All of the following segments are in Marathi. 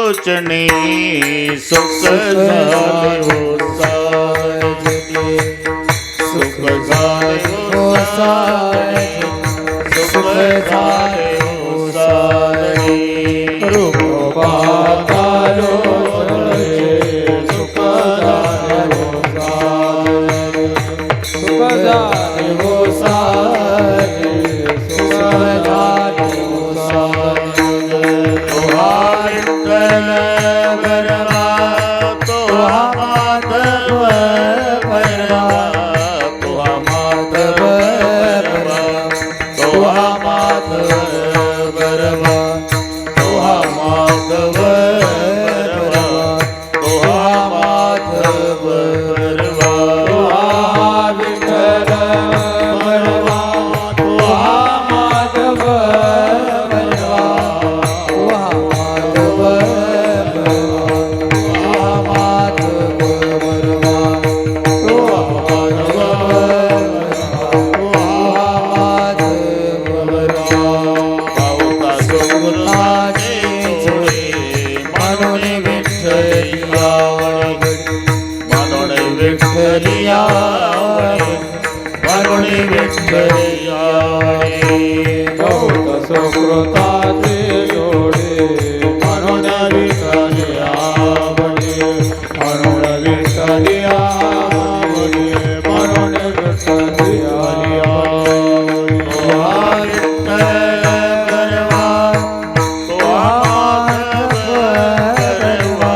लोचनी सुख झाले हो साजनी सुख झाले हो साजनी सुख झाले हो साजनी रूप पातालो सुख झाले हो साजनी सुख झाले हो साजनी सुख झाले हो साजनी तुहा विठ्ठल बरवा तुहा माधव बरवा तुहा माधव बरवा तुहा माधव बरवा तुहा माधव बरवा तुहा माधव बरवा तुहा विठ्ठल बरवा तुहा माधव बरवा तुहा माधव बरवा तुहा माधव बरवा तुहा माधव पावता सुकृताचे जोडे म्हणून विठ्ठली आवडे म्हणून विठ्ठली आवडे म्हणून विठ्ठली आवडे पावता सुकृताचे जोडे म्हणून विठ्ठली आवडे म्हणून विठ्ठली आवडे म्हणून विठ्ठली आवडे तुहा विठ्ठल बरवा तुहा माधव बरवा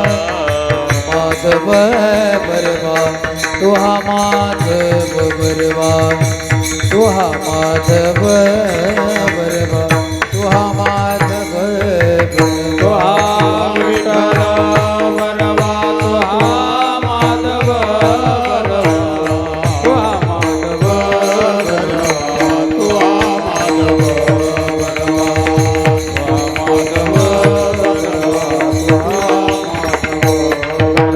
तुहा माधव बरवा तुहा माधव बरवा तुहा माधव बरवा विठ्ठल बरवा तुहा माधव बरवा तुहा माधव बरवा तुहा माधव बरवा तुहा माधव बरवा तुहा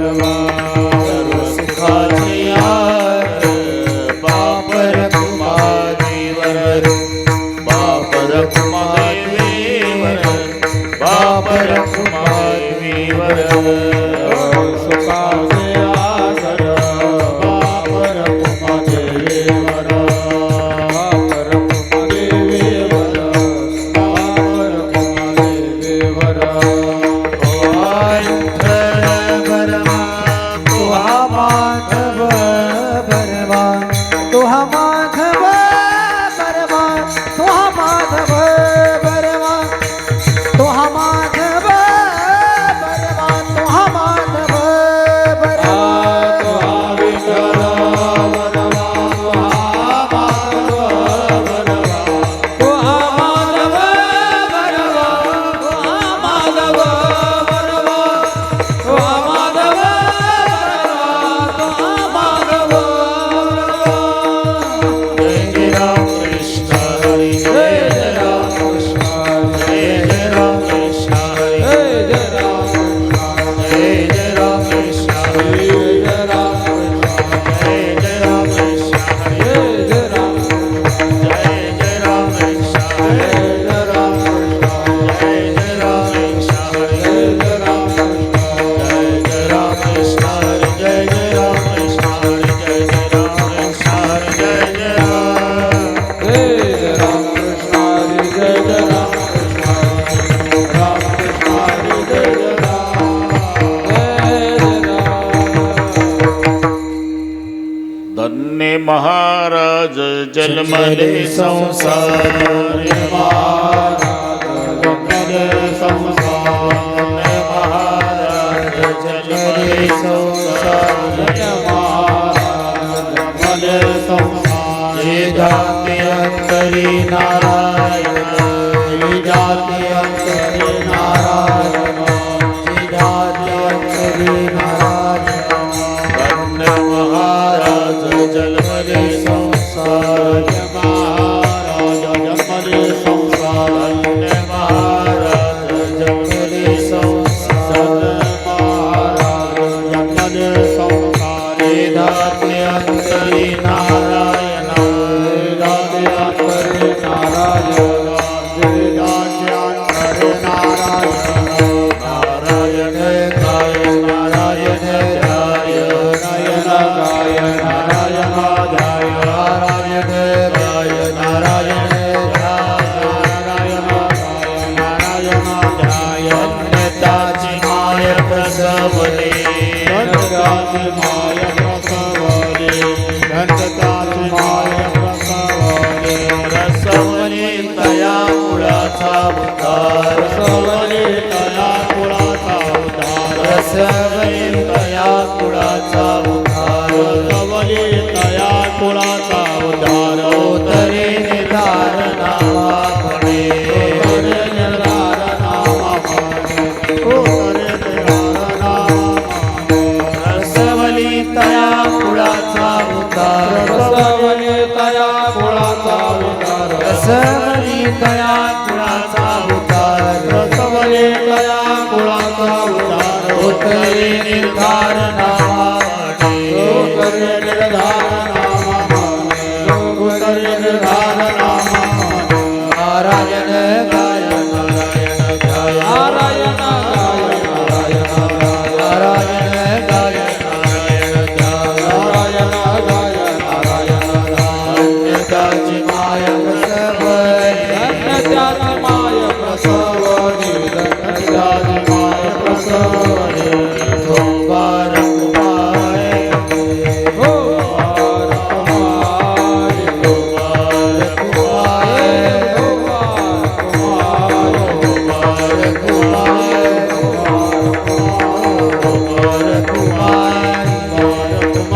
माधव सर्व सुखाचे यार बाप रखुमादेवर बाप रखुमादेवर बाप रखुमादेवर सुखाचे यार बाप रखुमादेवर बाप रखुमादेवर बाप रखुमादेवर तुहा विठ्ठल बरवा तुहा माधव बरवा तुहा माधव बरवा तुहा माधव बरवा तुहा माधव बरवा तुहा माधव बरवा तुहा विठ्ठल बरवा तुहा माधव बरवा तुहा माधव बरवा तुहा माधव बरवा तुहा माधव बरवा तुहा माधव बरवा जय जय राम कृष्ण हरी जय जय राम कृष्ण जय जय राम कृष्ण हरी जय जय राम कृष्ण जय जय राम कृष्ण जय जय राम कृष्ण जय जय राम कृष्ण जय जय राम कृष्ण जय जय राम कृष्ण जय जय राम कृष्ण जय जय राम कृष्ण जय जय राम कृष्ण जय जय राम कृष्ण जय जय राम कृष्ण जय जय राम कृष्ण राम कृष्ण जय जय राम धन्य महाराज जन्मले संसार महाराज जन्मले संसार महाराज जन्मले संसार महाराज जन्मले संसार हे जाते अंतरी नारायण हे जाते अंतरी नारायण हे जाते अंतरी नारायण धन्य महाराज जन्मले संसार महाराज जन्मले संसार धन्य महाराज जन्मले संसार महाराज जन्मले संसार हे जाते अंतरी नारायण हे जाते अंतरी नारायण हे जाते अंतरी नारायण प्रसवले धन्यताची माय प्रसवले धन्यताची माय प्रसवले प्रसवले तया कुळाचा उद्धार प्रसवले तया कुळाचा उद्धार प्रसवले तया कुळाचा उद्धार प्रसवले तया कुळाचा उद्धार तरे निधार नामापणे तरे निर्धार नामापणे तरे निर्धार नामापणे प्रसवली तया कुळाचा उद्धार प्रसवले तया कुळाचा उद्धार प्रसवली तया कुळाचा उद्धार प्रसवले तया कुळाचा उद्धार तरे निर्धार नामापणे तरे निर्धार नामापणे तरे निर्धार नामापणे नारायण गाय नारायण गाय नारायण गाय नारायण गाय नारायण गाय नारायण गाय नारायण गाय नारायण गाय धन्यताची माय प्रसवली धन्यताची माय प्रसवली धन्यताची माय प्रसवली ओंकार कुमाय हो कुमार ओंकार कुमाय ओंकार कुमाय ओंकार कुमाय ओंकार कुमाय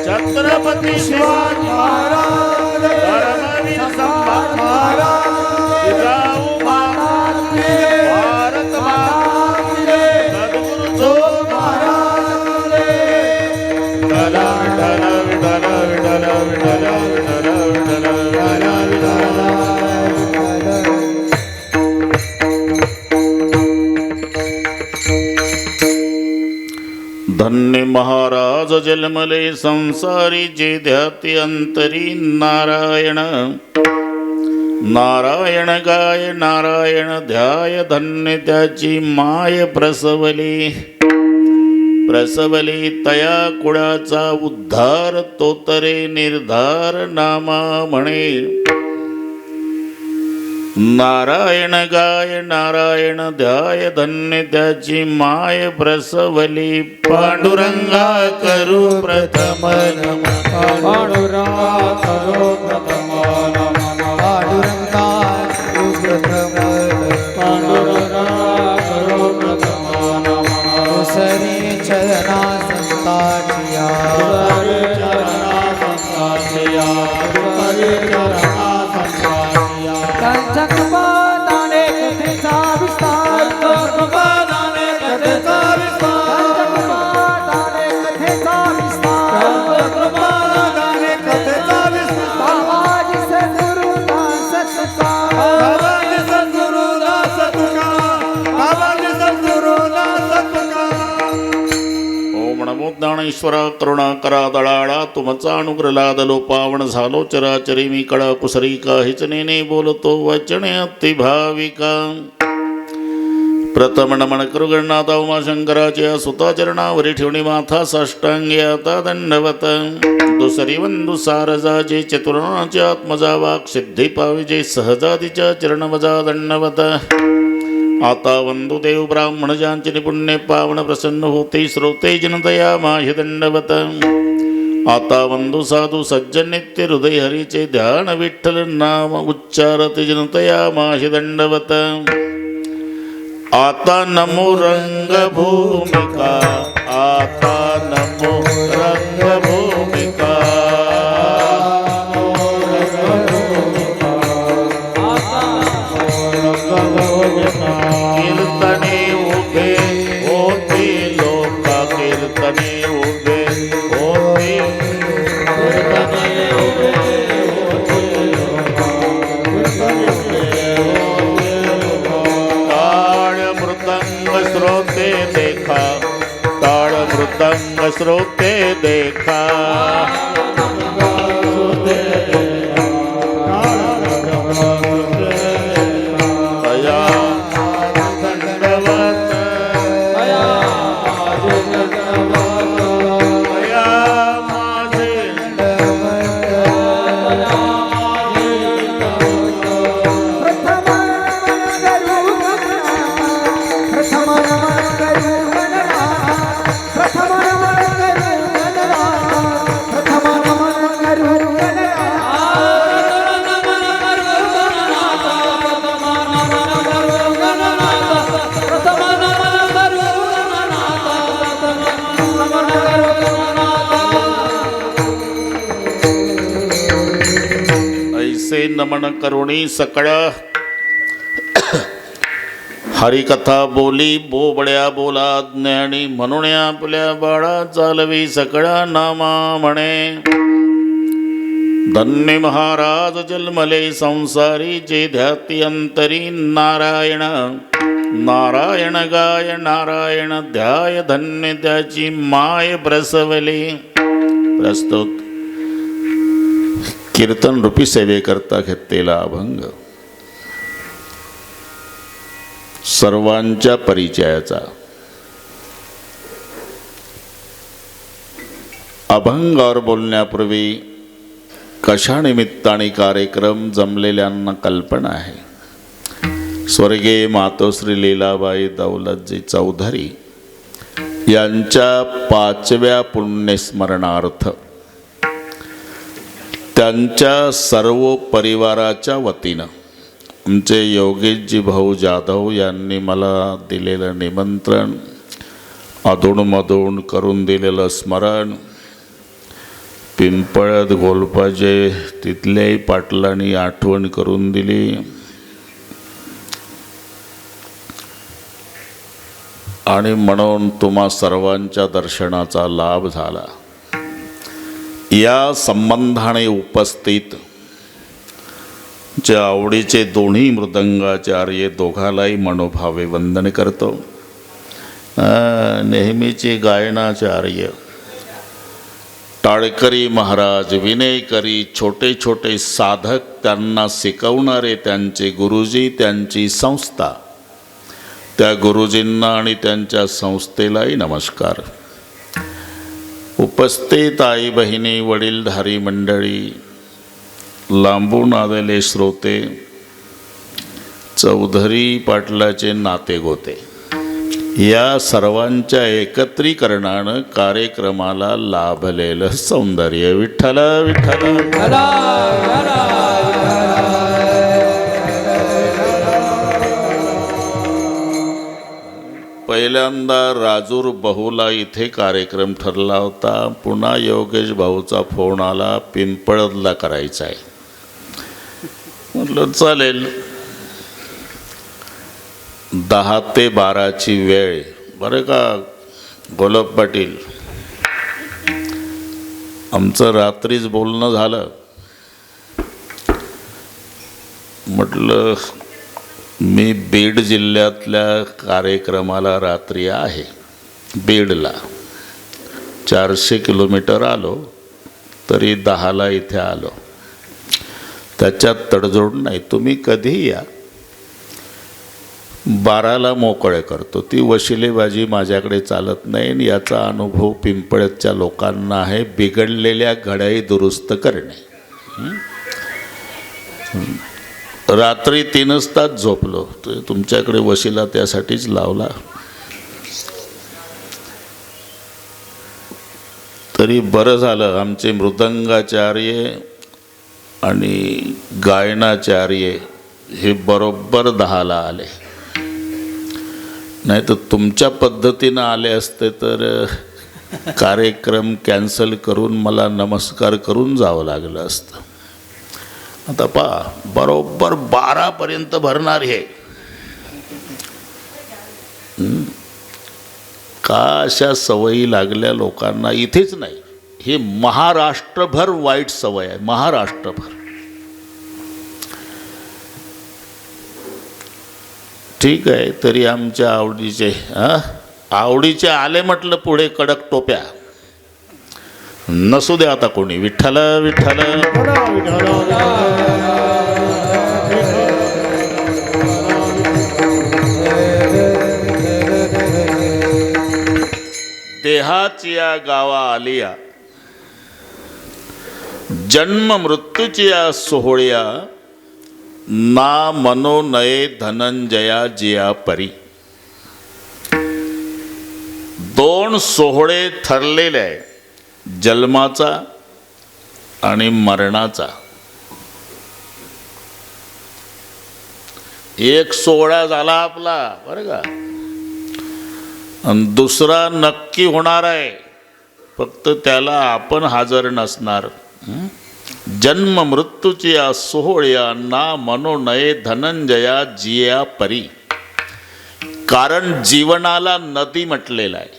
छत्रपती शिवाजी महाराज धर्मवीर संभाजी महाराज जिजाऊ महाराज भारत माता सद्गुरु जो महाराज विठ्ठल विठ्ठल विठ्ठल विठ्ठल विठ्ठल विठ्ठल धन्य महाराज जन्मले संसारी जे ध्याती अंतरी नारायण नारायण गाय नारायण ध्याय धन्य त्याची माय प्रसवली प्रसवली तया कुळाचा उद्धार तोतरे निर्धार नामा म्हणे नारायण गाय नारायण ध्याय धन्य त्याची माय प्रसवली पांडुरंगा करू प्रथम नमः पांडुरंगा करो प्रथम नमः पांडुरंगा करू प्रथम पांडुरंगा करो प्रथम नमः सरी चरणा संताचिया हरे चरणा संताचिया हरे चरणा संताचिया प्राणेश्वरा करुणा करा दळाळा तुमचा अनुग्रह लादलो पावन झालो चराचरी मी कळा कुसरी काहीच नेने बोलतो वचने अति भाविका प्रथम नमन करू गणनाथा उमाशंकराच्या सुताचरणावरी ठेवणी माथा साष्टांगी आता दंडवत दुसरी वंदू सारजाचे चतुर्णाचे आत्मजा वाक सिद्धी पाविजे सहजातीच्या चरणवजा दंडवत आता वंदू देव ब्राह्मण ज्यांचे निपुण्य पावन प्रसन्न होते श्रोते जनतया माहि दंडवत आता वंदू साधू सज्जन नित्य हृदय हरीचे ध्यान विठ्ठल नाम उच्चारते जनतया माहि दंडवत आता नमो रंगभूमिका आता नमो रंगभूमिका कीर्तने उभे होते लोक कीर्तने उभे होते श्रोते देखा ताड़ मृदंग श्रोते देखा दया दंडवत दया माझे ऐसे नमन करुणी सकळ हरिकथा बोली बोबड्या बोला ज्ञानी म्हणून आपल्या बाळा चालवी सकळा नामा म्हणे धन्य महाराज जन्मले संसारी जे ध्याती अंतरी नारायण नारायण गाय नारायण ध्याय धन्य त्याची माय प्रसवली प्रस्तुत कीर्तन रूपी सेवेकरता घेतलेला अभंग सर्वांच्या परिचयाचा अभंगावर बोलण्यापूर्वी कशा निमित्ताने कार्यक्रम जमलेल्यांना कल्पना आहे स्वर्गीय मातोश्री लीलाबाई दौलतजी चौधरी यांच्या 5व्या पुण्यस्मरणार्थ त्यांच्या सर्व परिवाराच्या वतीनं आमचे योगेशजी भाऊ जाधव यांनी मला दिलेलं निमंत्रण अधूनमधून करून दिलेलं स्मरण पिंपळद गोलपाजे तिथल्याही पाटलांनी आठवण करून दिली आणि म्हणून तुम्हा सर्वांच्या दर्शनाचा लाभ झाला या संबंधाने उपस्थित जे आवडीचे दोन्ही मृदंगाचार्य दोघालाही मनोभावे वंदन करतो नेहमीचे गायनाचार्य टाळकरी महाराज विनयकरी छोटे छोटे साधक त्यांना शिकवणारे त्यांचे गुरुजी त्यांची संस्था त्या गुरुजींना आणि त्यांच्या संस्थेलाही नमस्कार उपस्थित आई बहिणी वडीलधारी मंडळी लांबून आलेले श्रोते चौधरी पाटलाचे नाते गोते या सर्वांच्या एकत्रीकरणानं कार्यक्रमाला लाभलेलं सौंदर्य विठ्ठल विठ्ठल पहिल्यांदा राजूर बहुला इथे कार्यक्रम ठरला होता पुन्हा योगेश भाऊचा फोन आला पिंपळदला करायचा आहे म्हटलं चालेल 10 ते 12ची वेळ बरं का गोलब पाटील आमचं रात्रीच बोलणं झालं म्हटलं मी बीड जिल्ह्यातल्या कार्यक्रमाला रात्री आहे बीडला 400 किलोमीटर आलो तरी 10ला इथे आलो. त्याच्यात तडजोड नाही. तुम्ही कधीही या, 12ला मोकळे करतो. ती वशिलेबाजी माझ्याकडे चालत नाही. आणि याचा अनुभव पिंपळच्या लोकांना आहे. बिघडलेल्या घड्याळी दुरुस्त करणे. रात्री 3च तास झोपलो. तुमच्याकडे वशिला त्यासाठीच लावला. तरी बरं झालं आमचे मृदंगाचार्य आणि गायनाचार्य हे बरोबर 10ला आले. नाही तर तुमच्या पद्धतीनं आले असते तर कार्यक्रम कॅन्सल करून मला नमस्कार करून जावं लागलं असतं. आता पहा, बरोबर 12पर्यंत भरणार हे. का अशा सवयी लागल्या लोकांना? इथेच नाही, हे महाराष्ट्रभर वाईट सवय आहे. महाराष्ट्रभर. ठीक आहे, तरी आमच्या आवडीचे आले म्हटलं पुढे कडक टोप्या. नसू द्या आता कोणी. विठ्ठल विठ्ठल. देहाची या गावा आलिया, जन्म मृत्यूची या सोहळ्या, ना मनो नये धनंजया जिया परी. 2 सोहळे ठरलेले आहे, जन्माचा आणि मरणाचा. एक सोहळा झाला आपला बरं का, आणि दुसरा नक्की होणार आहे, फक्त त्याला आपण हजर नसणार. जन्म मृत्यूची या सोहळ्या, ना मनो नये धनंजया जिया परी. कारण जीवनाला नदी म्हटलेलं आहे.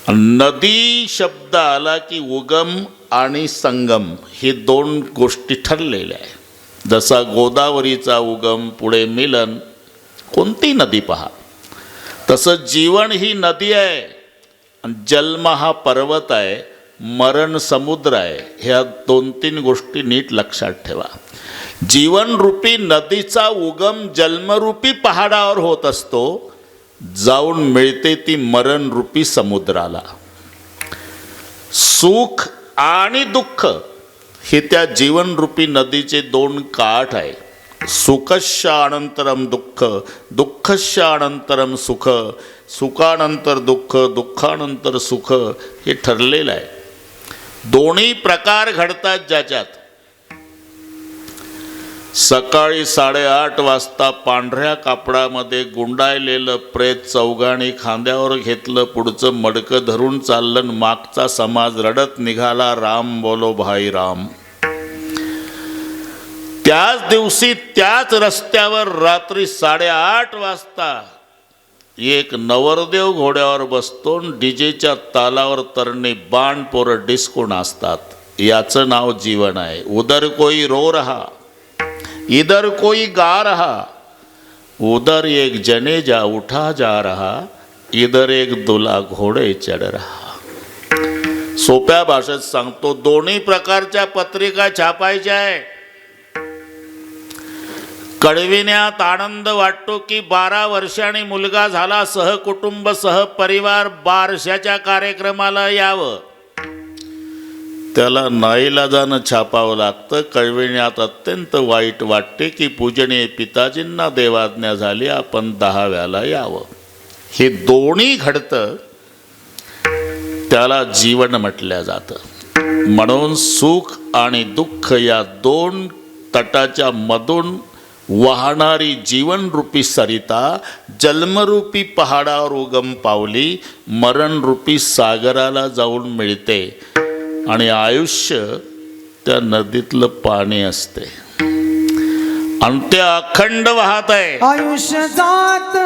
नदी शब्द आला की उगम आणि संगम हे 2 गोष्टी ठरलेल्या आहे. जसा गोदावरीचा उगम पुढे मिलन, कोणती नदी पहा, तसं जीवन ही नदी आहे, जन्म हा पर्वत आहे, मरण समुद्र आहे. ह्या 2-3 गोष्टी नीट लक्षात ठेवा. जीवनरूपी नदीचा उगम जन्मरूपी पहाडावर होत असतो, जाऊन मिळते ती मरणरूपी समुद्राला. सुख आणि दुःख हे त्या जीवनरूपी नदीचे 2 काठ आहे. सुखस्य अनंतरम दुःख, दुःखस्य अनंतरम सुख, सुखानंतर दुःख, दुःखानंतर सुख हे ठरलेलं आहे. दोन्ही प्रकार घडतात ज्याच्यात. सकाळी 8:30 वाजता पांढऱ्या कापडामध्ये गुंडाळलेलं प्रेत चौघाणी खांद्यावर घेतलं, पुढचं मडकं धरून चाललं, मागचा समाज रडत निघाला, राम बोलो भाई राम. त्याच दिवशी त्याच रस्त्यावर रात्री 8:30 वाजता एक नवरदेव घोड्यावर बसतो, डीजेच्या तालावर तरणे बाण पोरं डिस्को नाचतात. याचं नाव जीवन आहे. उधर कोई रो रहा, इधर कोई गा रहा, उधर एक जनेजा उठा जा रहा, इधर एक दुला घोडे चढ रहा. सोप्या भाषेत सांगतो, दोन्ही प्रकारच्या पत्रिका छापायच्या आहे. कळविण्यात आनंद वाटतो की 12 वर्षांनी मुलगा झाला, सहकुटुंब सहपरिवार बारशाच्या कार्यक्रमाला यावं. त्याला नाईलाजानं छापावं लागतं. कळविण्यात अत्यंत वाईट वाटते की पूजनीय पिताजींना देवाज्ञा झाली, आपण 10व्याला यावं. हे दोन्ही घडतं, त्याला जीवन म्हटलं जातं. म्हणून सुख आणि दुःख या 2 तटाच्या मधून वाहणारी जीवनरूपी सरिता जन्मरूपी पहाडावर उगम पावली, मरणरूपी सागराला जाऊन मिळते. आणि आयुष्य त्या नदीतलं पाणी असते, आणि ते अखंड वाहत आहे. आयुष्य जात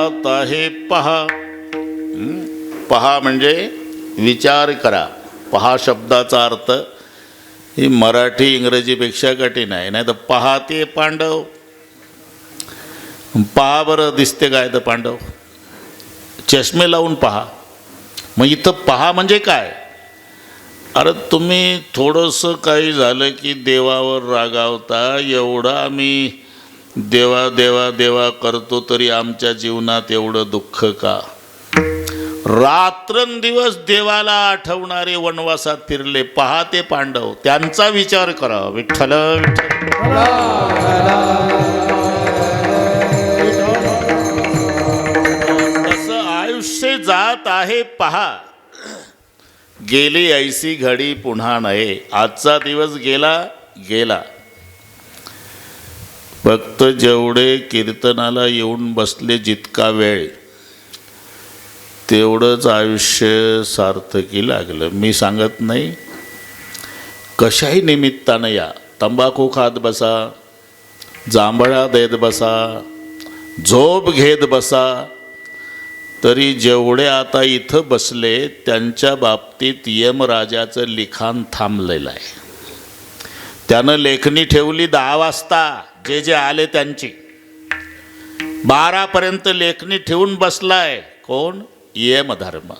जात आहे पहा. पहा म्हणजे विचार करा. पहा शब्दाचा अर्थ ही मराठी इंग्रजीपेक्षा कठीण आहे. नाही तर पहा ते पांडव. पहा बरं दिसते काय तर पांडव. चष्मे लावून पहा. मग इथं पहा म्हणजे काय? अरे तुम्ही थोडंसं काही झालं की देवावर रागावता. एवढं आम्ही देवा देवा देवा करतो तरी आमच्या जीवनात एवढं दुःख का? रात्रंदिवस देवाला आठवणारे वनवासात फिरले पहा ते पांडव. त्यांचा विचार करा. विठ्ठल विठ्ठल. तसं आयुष्य जात आहे पहा. गेली ऐसी घडी पुन्हा नये. आजचा दिवस गेला गेला. फक्त जेवढे कीर्तनाला येऊन बसले जितका वेळ तेवढंच आयुष्य सार्थकी लागलं. मी सांगत नाही कशाही निमित्तानं या. तंबाखू खात बसा, जांभळा देत बसा, झोप घेत बसा, तरी जेवढे आता इथं बसले त्यांच्या बाबतीत यमराजाचं लिखाण थांबलेलं आहे. त्यानं लेखणी ठेवली 10 वाजता. जे जे आले त्यांची 12पर्यंत लेखणी ठेवून बसलाय. कोण? यमधर्म.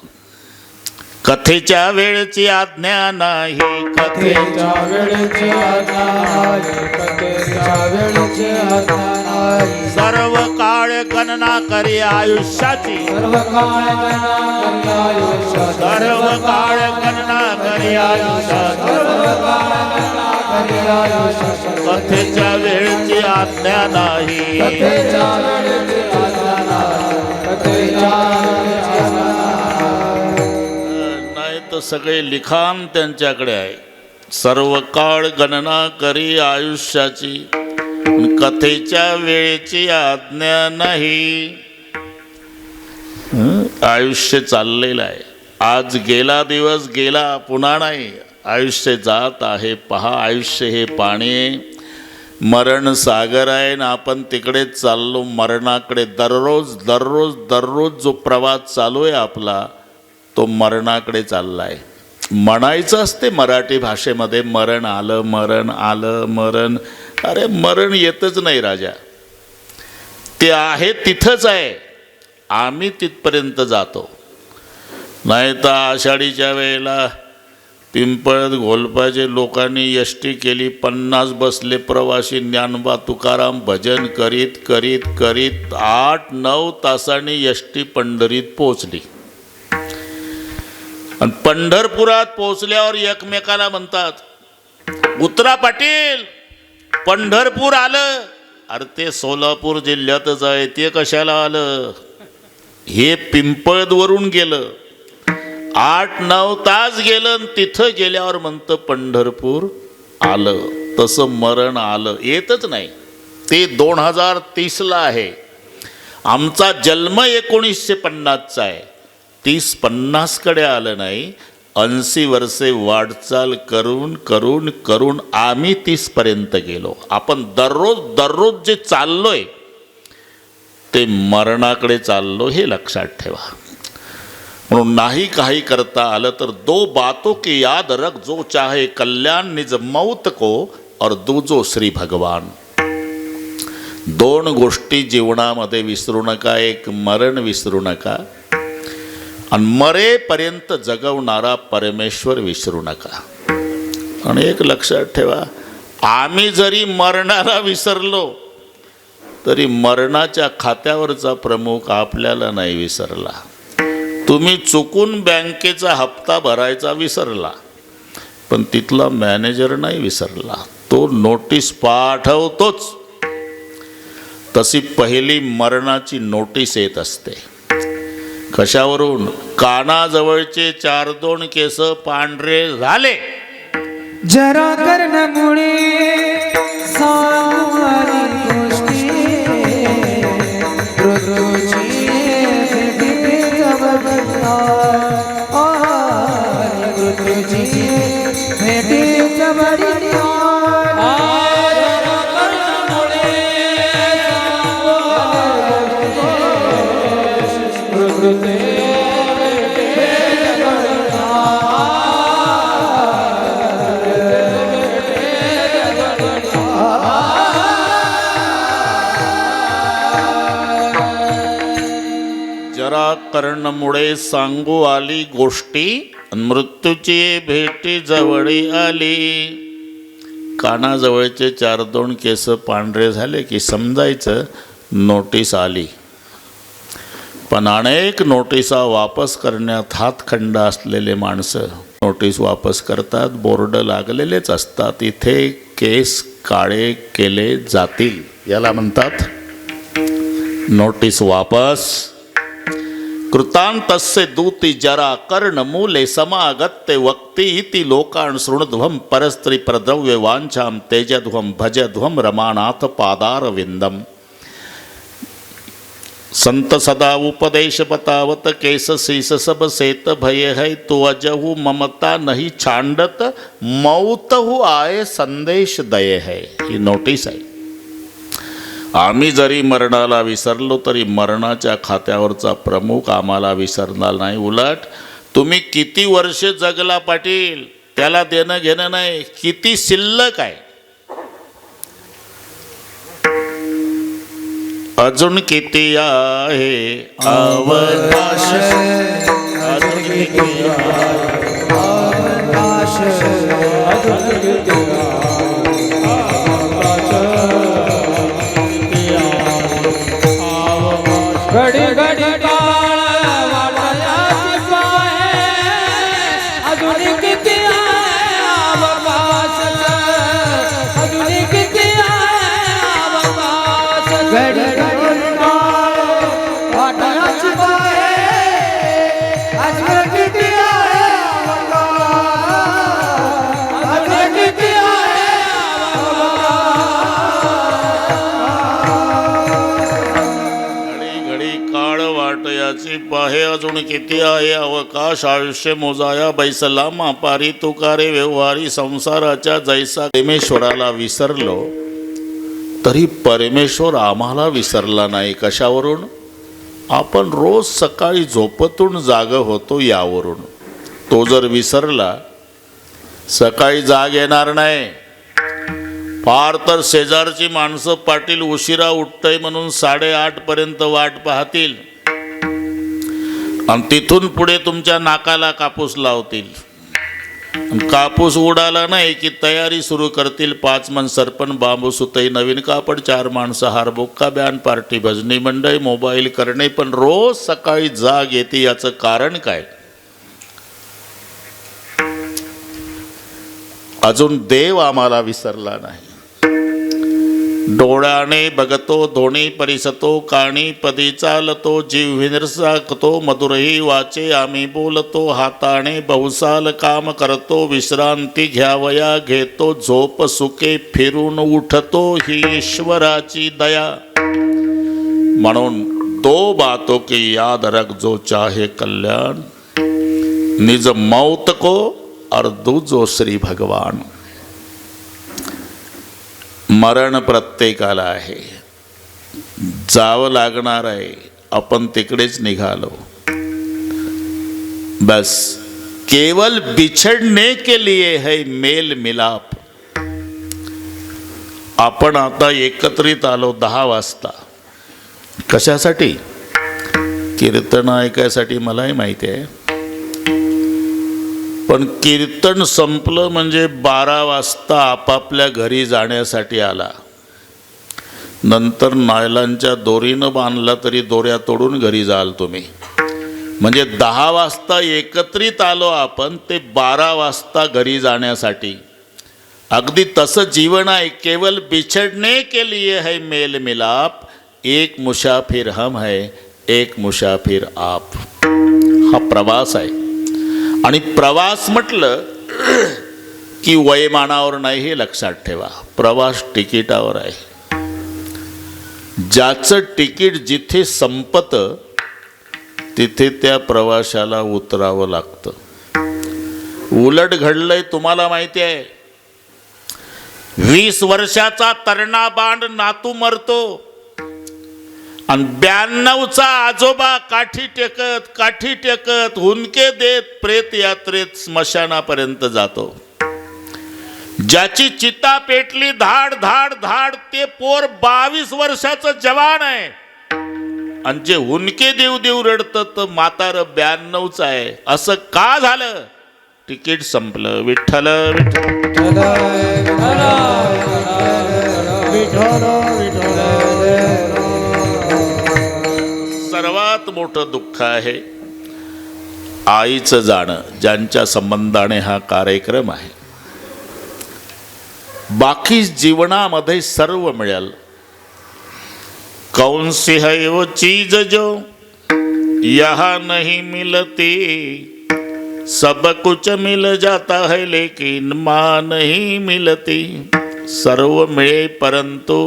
कथेच्या वेळची आज्ञा नाही. कथेच्या वेळेची आज्ञा नाही. कथेच्या वेळेची आज्ञा नाही. सर्व काळ गणना करी आयुष्याची. सर्व काळ गणना करी आयुष्याची. सर्व काळ गणना करी आयुष्याची. सर्व काळ गणना करी आयुष्याची. कथेच्या वेळची आज्ञा नाही. कथेच्या वेळेची आज्ञा नाही. कथेच्या वेळेची आज्ञा नाही तर सगळे लिखाण त्यांच्याकडे आहे. सर्व काळ गणना करी आयुष्याची. कथेच्या वेळेची आज्ञा नाही. आयुष्य चाललेलं आहे. आज गेला दिवस गेला पुन्हा नाही. आयुष्य जात आहे पहा. आयुष्य हे पाणी मरण सागर आहे ना. आपण तिकडे चाललो मरणाकडे. दररोज दररोज दररोज जो प्रवास चालू आहे आपला तो मरणाकडे चालला आहे. म्हणायचं असते मराठी भाषेमध्ये मरण आलं मरण आलं मरण. अरे मरण येतच नाही राजा. ते आहे तिथंच आहे. आम्ही तिथपर्यंत जातो. नाही तर आषाढीच्या वेळेला पिंपळत घोलपाचे लोकांनी यष्टी केली. 50 बसले प्रवासी. ज्ञानबा तुकाराम भजन करीत करीत करीत 8-9 तासांनी यष्टी पंढरीत पोचली. आणि पंढरपुरात पोचल्यावर एकमेकाला म्हणतात उतरा पाटील पंढरपूर आलं. अरे ते सोलापूर जिल्ह्यातच आहे. ते कशाला आलं? हे पिंपळदवरून गेलं. 8-9 तास गेलं. तिथं गेल्यावर म्हणतं पंढरपूर आलं. तसं मरण आलं येतच नाही. ते 2030ला आहे. आमचा जन्म 1950चा आहे. 30-50 कडे आलं नाही. 80 वर्षे वाटचाल करून करून करून आम्ही 30 पर्यंत गेलो. आपण दररोज दररोज जे चाललोय ते मरणाकडे चाललो हे लक्षात ठेवा. म्हणून नाही काही करता आलं तर 2 बातों की याद रख. जो चाहे कल्याण निज मौत को और दूजो श्री भगवान. 2 गोष्टी जीवनामध्ये विसरू नका. एक मरण विसरू नका आणि मरेपर्यंत जगवणारा परमेश्वर विसरू नका. आणि एक लक्षात ठेवा, आम्ही जरी मरणाला विसरलो तरी मरणाच्या खात्यावरचा प्रमुख आपल्याला नाही विसरला. तुम्ही चुकून बँकेचा हप्ता भरायचा विसरला पण तिथला मॅनेजर नाही विसरला. तो नोटीस पाठवतोच. तशी पहिली मरणाची नोटीस येत असते. कशावरून? कानाजवळचे 4-2 केस पांढरे झाले. जरा कर्णमुळे सारी गोष्टी ऋतूची जरा कर्णमुळे सांगू आली गोष्टी, मृत्यूची भेटी जवळी आली. कानाजवळचे 4-2 केस पांढरे झाले की समजायचं नोटीस आली. पण अनेक नोटिसा वापस करण्यात हातखंड असलेले माणसं नोटीस वापस करतात. बोर्ड लागलेलेच असतात, इथे केस काळे केले जातील. याला म्हणतात नोटीस वापस. कृतांतस्य दूती जरा कर्णमूले समागत्य वक्ती इति लोकान् शृणुध्वं परस्त्री प्रद्रव्य वांछां तेजध्वं भजध्वं रमानाथ पादारविंदम. संत सदा उपदेश बतावत केस शीस सब सेत भय है, तो अजहु ममता नहीं छांडत मौत हु आए संदेश दये है. ही नोटीस आहे. आम्ही जरी मरणाला विसरलो तरी मरणाच्या खात्यावरचा प्रमुख आम्हाला विसरणार नाही. उलट तुम्ही किती वर्ष जगला पाटील त्याला देणं घेणं नाही, किती शिल्लक आहे. अजून किती आहे अवकाश, अजून किती अवकाश, अजून किती घडी घडी काळ वाटायाची पाहे, अजून किती आहे अवकाश, अजून किती आहे अवकाश. घडी घडी काळ वाटायाची पाहे, अजून किती आहे अवकाश, अजून किती आहे वाटयाची पाहे, अजून किती आहे अवकाश. आयुष्य मोजाया बैसला मापारी, तुकारे व्यवहारी संसाराच्या जैसा. परमेश्वराला विसरलो तरी परमेश्वर आम्हाला विसरला नाही. कशावरून? आपण रोज सकाळी झोपेतून जाग होतो यावरून. तो जर विसरला सकाळी जाग येणार नाही. फार तर शेजारची माणसं पाटील उशिरा उठतय म्हणून 8:30 पर्यंत वाट पाहतील आणि तिथून पुढे तुमच्या नाकाला कापूस लावतील. कापूस उडाला नाही की तयारी सुरू करतील. 5 मन सरपण, बांबू सुतई, नवीन कापड, 4 माणसं, हारबुक्का, बँड पार्टी, भजनी मंडई, मोबाईल करणे. पण रोज सकाळी जाग येते याचं कारण काय? अजून देव आम्हाला विसरला नाही. डोळ्याने बघतो धोणी परिसतो, काणी पदी चालतो, जीव विनिरसाकतो, मधुरही वाचे आम्ही बोलतो, हाताने बहुसाल काम करतो, विश्रांती घ्यावया घेतो, झोप सुके फिरून उठतो, ही ईश्वराची दया. म्हणून 2 बातों की याद रख जो चाहे कल्याण, निज मौत को और दूजो श्री भगवान. मरण प्रत्येकाला आहे, जावं लागणार आहे. आपण तिकडेच निघालो. बस केवल बिछड़ने के लिए है मेल मिलाप. आपण आता एकत्रित आलो 10 वाजता. कशासाठी? कीर्तन ऐकायसाठी मलाही माहिती आहे. पण कीर्तन संपलं म्हणजे 12 वाजता आपापल्या घरी जाण्यासाठी आला. नंतर नायलांच्या दोरीनं बांधला तरी दोऱ्या तोडून घरी जाल तुम्ही. म्हणजे 10 वाजता एकत्रित आलो आपण, ते 12 वाजता घरी जाण्यासाठी. अगदी तसं जीवन आहे. केवल बिछड़ने के लिए है मेल मिलाप, एक मुसाफिर हम है, एक मुसाफिर आप. हा प्रवास आहे. आणि प्रवास म्हटलं की वयमानावर नाही हे लक्षात ठेवा. प्रवास तिकिटावर आहे. ज्याचं तिकीट जिथे संपतं तिथे त्या प्रवाशाला उतरावं लागतं. उलट घडलंय तुम्हाला माहिती आहे. 20 वर्षाचा तरणा बांड नातू मरतो आणि 92चा आजोबा काठी टेकत हुंदके देत प्रेत यात्रेत स्मशानापर्यंत जातो. ज्याची चिता पेटली धाड धाड धाड ते पोर 22 वर्षाचं जवान आहे. आणि जे हुनके देव देव रडतं तर म्हातारं 92च आहे. असं का झालं? तिकीट संपलं. विठ्ठल विठ्ठल. सर्वात मोठं दुःख आहे आईचं जाणं, ज्यांच्या संबंधाने हा कार्यक्रम आहे. बाकी जीवनामध्ये सर्व मिळेल, कौन सी है वो चीज जो यहाँ नहीं मिलती, सब कुछ मिल जाता है लेकिन माँ नहीं मिलती. सर्व मिळे परंतु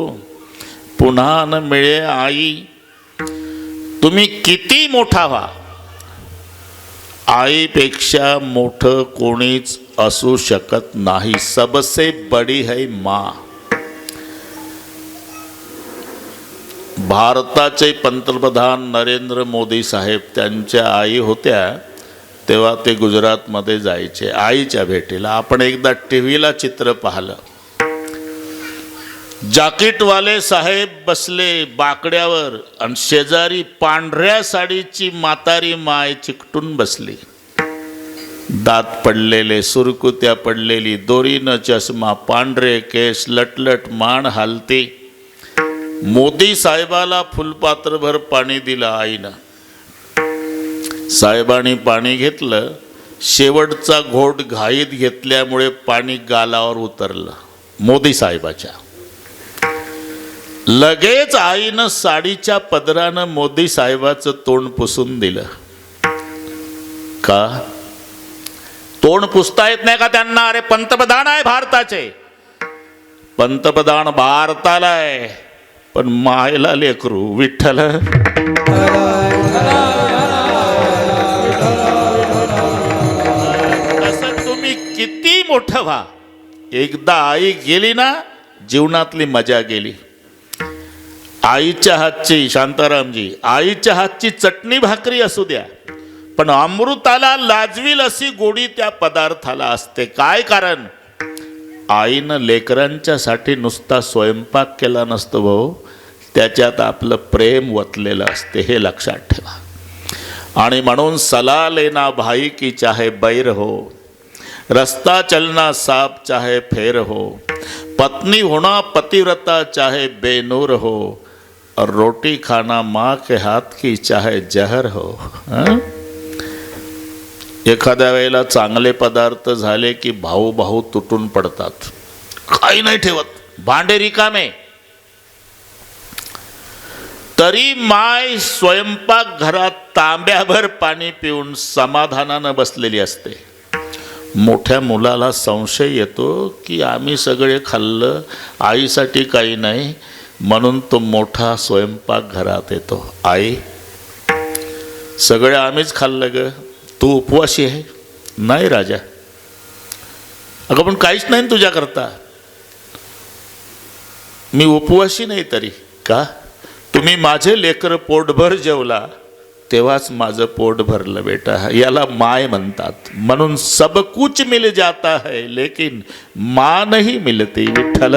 पुन्हा न मिळे आई. तुम्ही किती मोठा व्हा, आईपेक्षा मोठं कोणीच असू शकत नाही. सबसे बडी है माँ. भारताचे पंतप्रधान नरेंद्र मोदी साहेब, त्यांच्या आई होत्या तेव्हा ते गुजरातमध्ये जायचे आईच्या भेटीला. आपण एकदा टीव्हीला चित्र पाहिलं, जाकीटवाले साहेब बसले बाकड्यावर आणि शेजारी पांढऱ्या साडीची म्हातारी माय चिकटून बसली. दात पडलेले, सुरकुत्या पडलेली, दोरीनं चष्मा, पांढरे केस, लटलट मान हालती. मोदी साहेबाला फुलपात्रभर पाणी दिलं आईनं. साहेबांनी पाणी घेतलं. शेवटचा घोट घाईत घेतल्यामुळे पाणी गालावर उतरलं मोदी साहेबाच्या. लगेच आईनं साडीच्या पदरानं मोदी साहेबाचं तोंड पुसून दिलं. का? तोंड पुसता येत नाही का त्यांना? अरे पंतप्रधान आहे भारताचे. पंतप्रधान भारताला आहे पण मायला लेकरू. विठ्ठल. असं तुम्ही किती मोठं व्हा, एकदा आई गेली ना जीवनातली मजा गेली. आईच्या हातची, शांतारामजी, आईच्या हातची चटणी भाकरी असू द्या पण अमृताला लाजवील अशी गोडी त्या पदार्थाला असते. काय कारण? आईनं लेकरांच्यासाठी नुसता स्वयंपाक केला नसतो भाऊ, त्याच्यात आपलं प्रेम वतलेलं असते, हे लक्षात ठेवा. आणि म्हणून सलाह लेना भाई की चाहे बैर हो, रास्ता चलना साफ चाहे फेर हो, पत्नी होना पतिव्रता चाहे बेनूर हो, और रोटी खाना माँ के हाथ की चाहे जहर हो. एखाद्या वेळेला चांगले पदार्थ झाले की भाऊ भाऊ तुटून पडतात, काही नाही ठेवत, भांडे रिकामे. तरी माय स्वयंपाक घरात तांब्याभर पाणी पिऊन समाधानानं बसलेली असते. मोठ्या मुलाला संशय येतो की आम्ही सगळे खाल्लं, आईसाठी काही नाही, म्हणून तो मोठा स्वयंपाक घरात येतो. आई, सगळं आम्हीच खाल्लं ग, तू उपवासी आहे? नाही राजा. अगं पण काहीच नाही तुझ्याकरता. मी उपवासी नाही तरी का? तुम्ही माझे लेकर पोटभर जेवला तेव्हाच माझं पोट भरलं बेटा. याला माय म्हणतात. म्हणून सब कुछ मिल जाता है लेकिन माँ नहीं मिलती. विठ्ठल.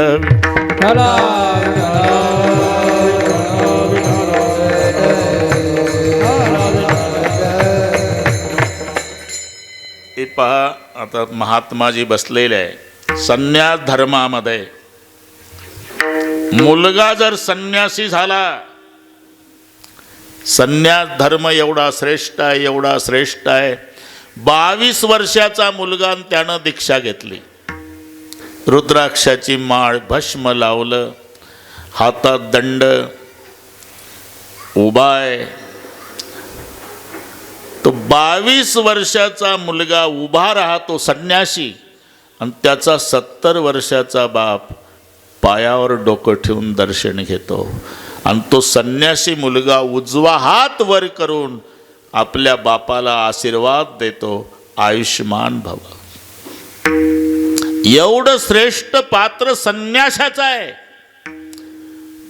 हे पहा, आता महात्माजी बसलेले आहे. संन्यास धर्मामध्ये मुलगा जर संन्यासी झाला, संन्यास धर्म एवढा श्रेष्ठ आहे, एवढा श्रेष्ठ आहे. 22 वर्षाचा मुलगा, त्यानं दीक्षा घेतली. रुद्राक्षाची माळ, भस्म लावलं, हातात दंड, उभा आहे. तो 22 वर्षाचा मुलगा उभा राहतो संन्यासी, आणि त्याचा 70 वर्षाचा बाप पायावर डोकं ठेवून दर्शन घेतो. आणि तो संन्यासी मुलगा उजवा हात वर करून आपल्या बापाला आशीर्वाद देतो, आयुष्यमान भव. एवढं श्रेष्ठ पात्र संन्यासाचं आहे.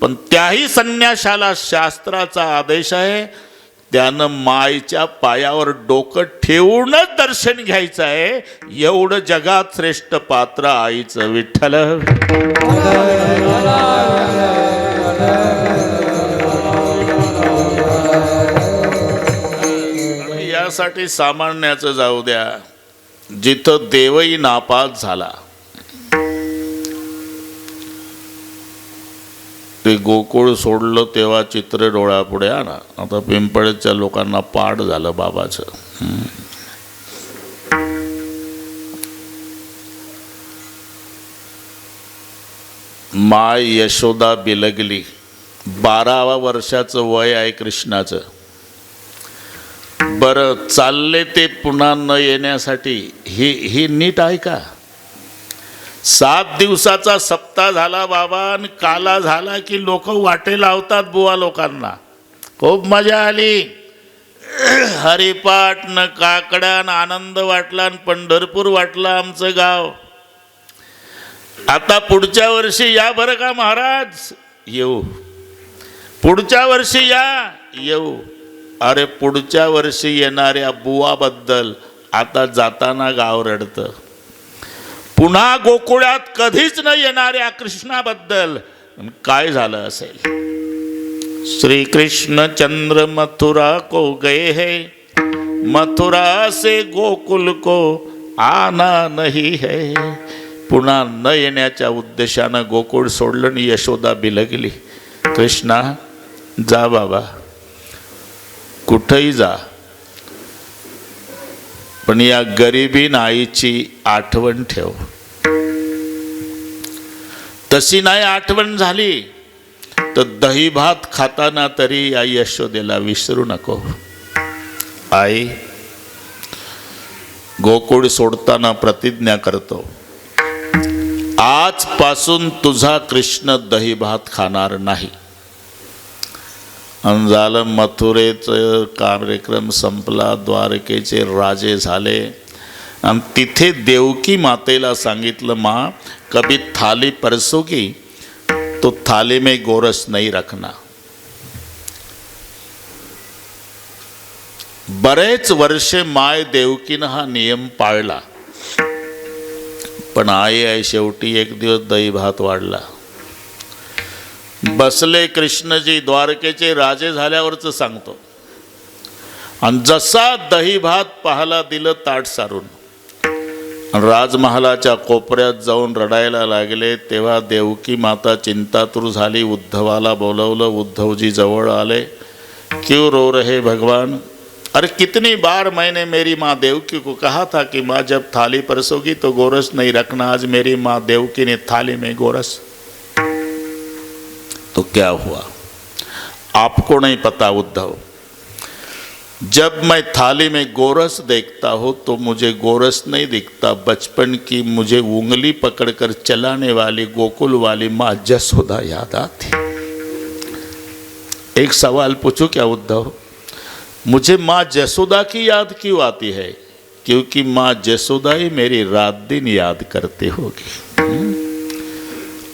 पण त्याही संन्यासाला शास्त्राचा आदेश आहे, त्यानं मायच्या पायावर डोकं ठेवूनच दर्शन घ्यायचं आहे. एवढं जगात श्रेष्ठ पात्र आईचं. विठ्ठल. त्यासाठी सामान्याचं जाऊ द्या, जिथं देवही नापास झाला. ते गोकुळ सोडलं तेव्हा चित्र डोळ्यापुढे आणा. आता पिंपळच्या लोकांना पाठ झालं बाबाचं. माय यशोदा बिलगली. 12व्या वर्षाचं वय आहे कृष्णाचं. बरं, चालले ते पुन्हा न येण्यासाठी. ही नीट आहे का? 7 दिवसाचा सप्ताह झाला बाबा, आणि काला झाला की लोक वाटे लावतात बुवा लोकांना. खूप मजा आली. हरिपाठ न काकड्या न आनंद वाटला, न पंढरपूर वाटलं आमचं गाव. आता पुढच्या वर्षी या बरं का महाराज. येऊ. पुढच्या वर्षी या. येऊ. अरे पुढच्या वर्षी येणाऱ्या बुवाबद्दल आता जाताना गाव रडतं. पुन्हा गोकुळात कधीच न येणाऱ्या कृष्णाबद्दल काय झालं असेल. श्री कृष्ण चंद्र मथुरा को गए है, मथुरा से गोकुल को आना नहीं है. पुन्हा न येण्याच्या उद्देशानं गोकुळ सोडलं आणि यशोदा बिलगली. कृष्णा जा बाबा, कुठेही जा, पण या गरिबीन आईची आठवण ठेव. तशी नाही आठवण झाली तर दही भात खाताना तरी या यशोदेला विसरू नको. आई, गोकुळ सोडताना प्रतिज्ञा करतो, आजपासून तुझा कृष्ण दही भात खाणार नाही. आणि झालं. मथुरेचं कार्यक्रम संपला, द्वारकेचे राजे झाले, आणि तिथे देवकी मातेला सांगितलं, माँ कभी थाली परसोगी तो थाली में गोरस नहीं रखना. बरेच वर्षे माय देवकीनं हा नियम पाळला, पण आई आहे शेवटी एक दिवस दही भात वाढला. बसले कृष्णजी, द्वारकेचे राजे झाल्यावरच सांगतो. आणि जसा दही भात पाहाला दिलं ताट सारून, राजमहालाच्या कोपऱ्यात जाऊन रडायला लागले. तेव्हा देवकी माता चिंतातुर झाली. उद्धवाला बोलवलं. उद्धवजी जवळ आले. क्यों रो रहे भगवान? अरे कितनी बार मैंने मेरी माँ देवकी को कहा था कि माँ जब थाली परसोगी तो गोरस नहीं रखना. आज मेरी माँ देवकी ने थाली में गोरस. तो क्या हुआ आपको नहीं पता उद्धव. जब मैं थाली में गोरस देखता हूँ तो मुझे गोरस नहीं दिखता, बचपन की मुझे उंगली पकड़कर चलाने वाली गोकुल वाली माँ जसोदा याद आती. एक सवाल पूछूं क्या उद्धव? मुझे माँ जसोदा की याद क्यों आती है? क्योंकि माँ जसोदा ही मेरी रात दिन याद करते होगी.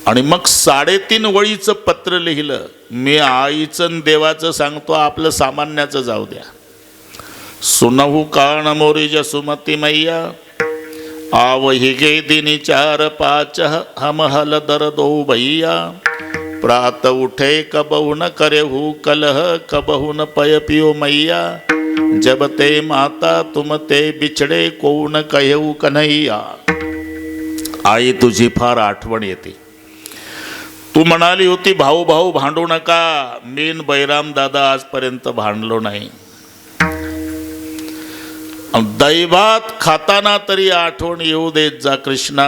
आणि मग 3.5 वळीचं पत्र लिहिलं. मी आईचं देवाचं सांगतो, आपलं सामान्याचं जाऊ द्या. सुनहु कान मोरी जसुमती मैया, आवहि गे दिनी 4-5 हम हल दर दो भैया. प्रात उठे कबहु न करेहु कलह, कबहु न पय पियो मैया. जब ते माता तुम ते बिछडे, को न कहेहु कन्हैया. आई तुझी फार आठवण येते. तू म्हणाली होती भाऊ भाऊ भांडू नका. मीन बैराम दादा आजपर्यंत भांडलो नाही. दही भात खाताना तरी आठवण येऊ देत जा कृष्णा.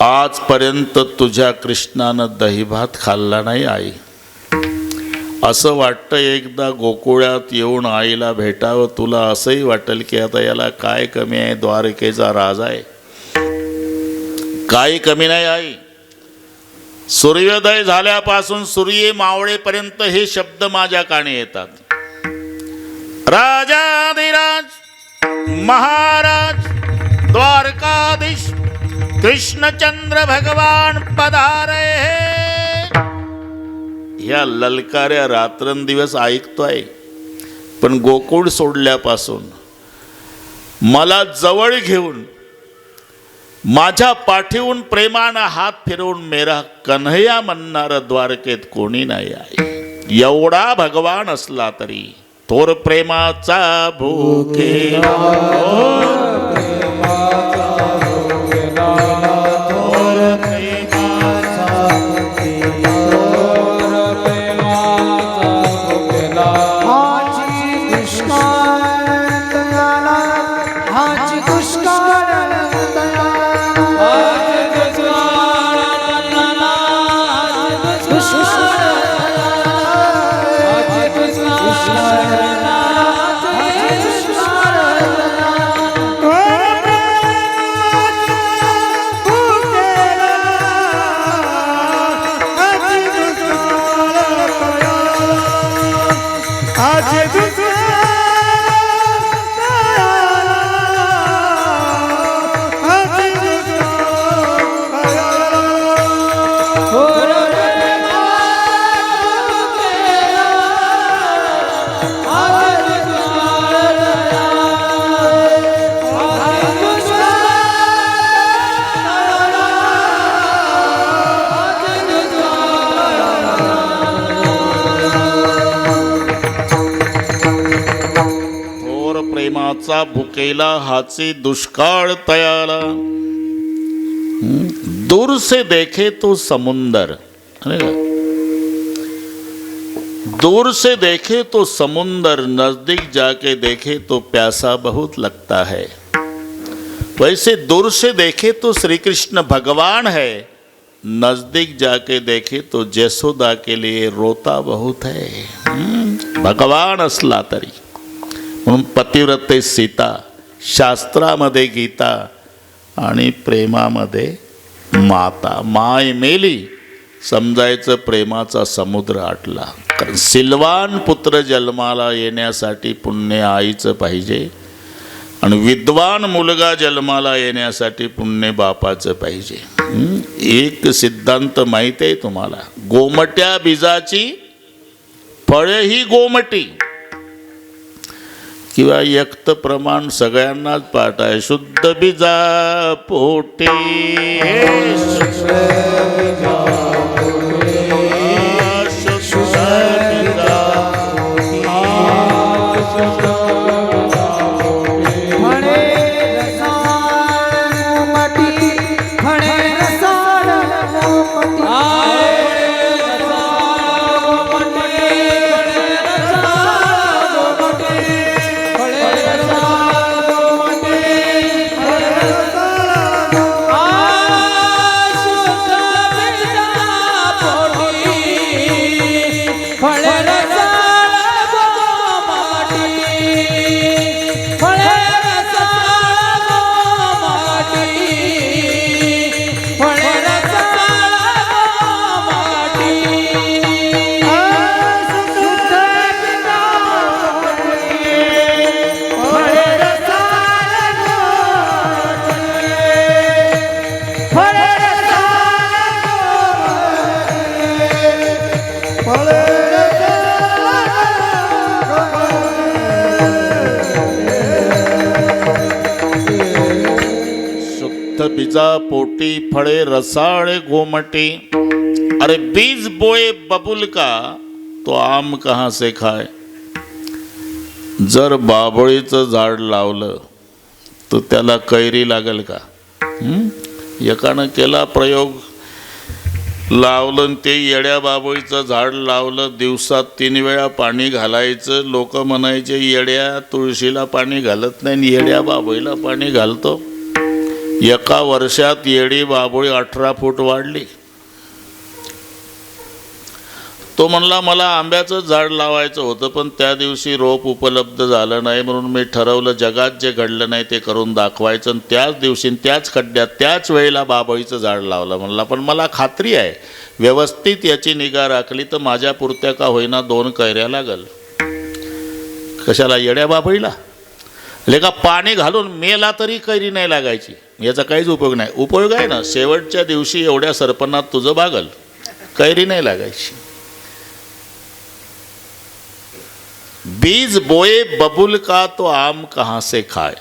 आजपर्यंत तुझ्या कृष्णानं दही भात खाल्ला नाही आई. असं वाटतं एकदा गोकुळात येऊन आईला भेटावं. तुला असंही वाटेल की आता याला काय कमी आहे, द्वारकेचा राजा आहे. काही कमी नाही आई. सूर्योदय झाल्यापासून सूर्य मावळेपर्यंत हे शब्द माझ्या कानी येतात. राजाधिराज महाराज द्वारकाधीश कृष्णचंद्र भगवान पधारे. या ललकाऱ्या रात्रंदिवस ऐकतोय, पण गोकुळ सोडल्यापासून मला जवळ घेऊन माझ्या पाठीहून प्रेमानं हात फिरवून मेरा कन्हैया म्हणणारं द्वारकेत कोणी नाही आहे. एवढा भगवान असला तरी थोर प्रेमाचा भुकेला प्रेमाचा भुकेला हाची दुष्काळ तयाला दूर से देखे तो समुंदर दूर से देखे तो समुंदर नजदीक जाके देखे तो प्यासा बहुत लगता है वैसे दूर से देखे तो श्री कृष्ण भगवान है नजदीक जाके देखे तो जसोदा के लिए रोता बहुत है भगवान असला तरी म्हणून पतिव्रते सीता शास्त्रामध्ये गीता आणि प्रेमामध्ये माता माय मेली समजायचं प्रेमाचा समुद्र आटला कारण सिलवान पुत्र जन्माला येण्यासाठी पुण्य आईचं पाहिजे आणि विद्वान मुलगा जन्माला येण्यासाठी पुण्य बापाचं पाहिजे एक सिद्धांत माहिती आहे तुम्हाला गोमट्या बीजाची फळे ही गोमटी किंवा यक्त प्रमाण सगळ्यांनाच पाठ आहे शुद्ध बीजा पोटे बीजा पोटी फळे रसाळे गोमटे अरे बीज बोए बबुल का तो आम कहाँ से खाए जर बाबळीचं झाड लावलं तर त्याला कैरी लागेल का एकानं केला प्रयोग लावलं ते येड्या बाबळीचं झाड लावलं दिवसात 3 वेळा पाणी घालायचं लोक म्हणायचे येड्या तुळशीला पाणी घालत नाही येड्या बाबळीला पाणी घालतो एका वर्षात येडी बाबळी 18 फूट वाढली तो म्हणला मला आंब्याचं झाड लावायचं होतं पण त्या दिवशी रोप उपलब्ध झालं नाही म्हणून मी ठरवलं जगात जे घडलं नाही ते करून दाखवायचं आणि त्याच दिवशी त्याच खड्ड्यात त्याच वेळेला बाबळीचं झाड लावलं म्हणला पण मला खात्री आहे व्यवस्थित याची निगा राखली तर माझ्या पुरत्या का होईना 2 कैऱ्या लागल कशाला येड्या बाबळीला लेका पाणी घालून मेला तरी कैरी नाही लागायची याचा काहीच उपयोग नाही उपयोग आहे ना शेवटच्या दिवशी एवढ्या सरपणात तुझं बागल कैरी नाही लागायची बीज बोए बबुल का तो आम कहाँ से खाए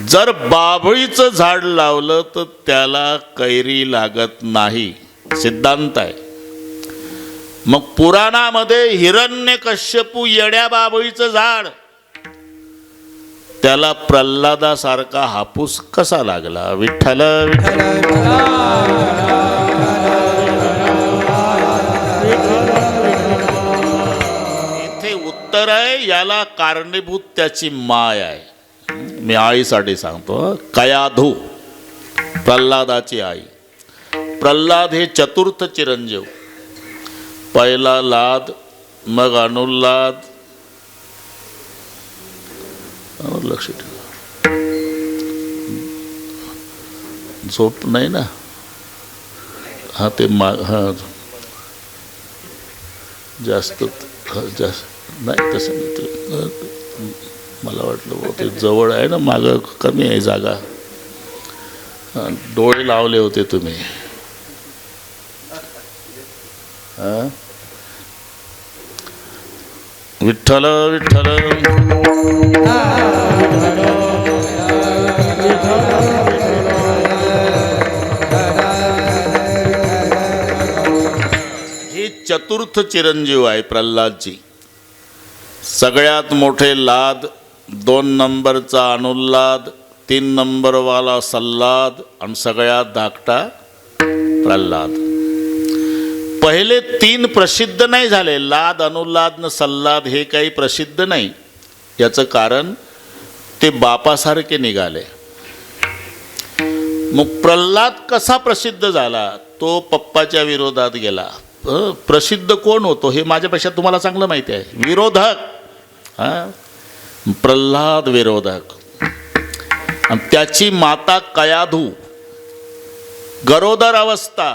जर बाभळीचं झाड लावलं तर त्याला कैरी लागत नाही सिद्धांत आहे मग पुराणामध्ये हिरण्यकश्यपू येड्या बाबळीचं झाड, त्याला प्रल्हादासारखा हापूस कसा लागला? विठ्ठल विठ्ठल. इथे उत्तर आहे, याला कारणीभूत त्याची माय आहे. मी आईसाठी सांगतो. कयाधू प्रल्हादाची आई. प्रल्हाद हे चतुर्थ चिरंजीव. पहिला लाद, मग अनुल्लाद. लक्ष ठेवा, झोप नाही ना. हा ते जास्त नाही तसं नाही. मला वाटलं ते जवळ आहे ना, मागं कमी आहे जागा. डोळे लावले होते तुम्ही. विठ्ठल विठ्ठल. ही चतुर्थ चिरंजीव आहे प्रल्हादजी. सगळ्यात मोठे लाद, 2 नंबरचा अनुल्लाद, 3 नंबरवाला सल्लाद आणि सगळ्यात धाकटा प्रल्हाद. पहिले 3 प्रसिद्ध नाही झाले. लाद, अनुल्लाद न सल्लाद हे काही प्रसिद्ध नाही. याचं कारण ते बापासारखे निघाले. मग प्रल्हाद कसा प्रसिद्ध झाला? तो पप्पाच्या विरोधात गेला. प्रसिद्ध कोण होतो हे माझ्यापेक्षा तुम्हाला चांगलं माहिती आहे. विरोधक. प्रल्हाद विरोधक. आणि त्याची माता कयाधू, गरोदर अवस्था.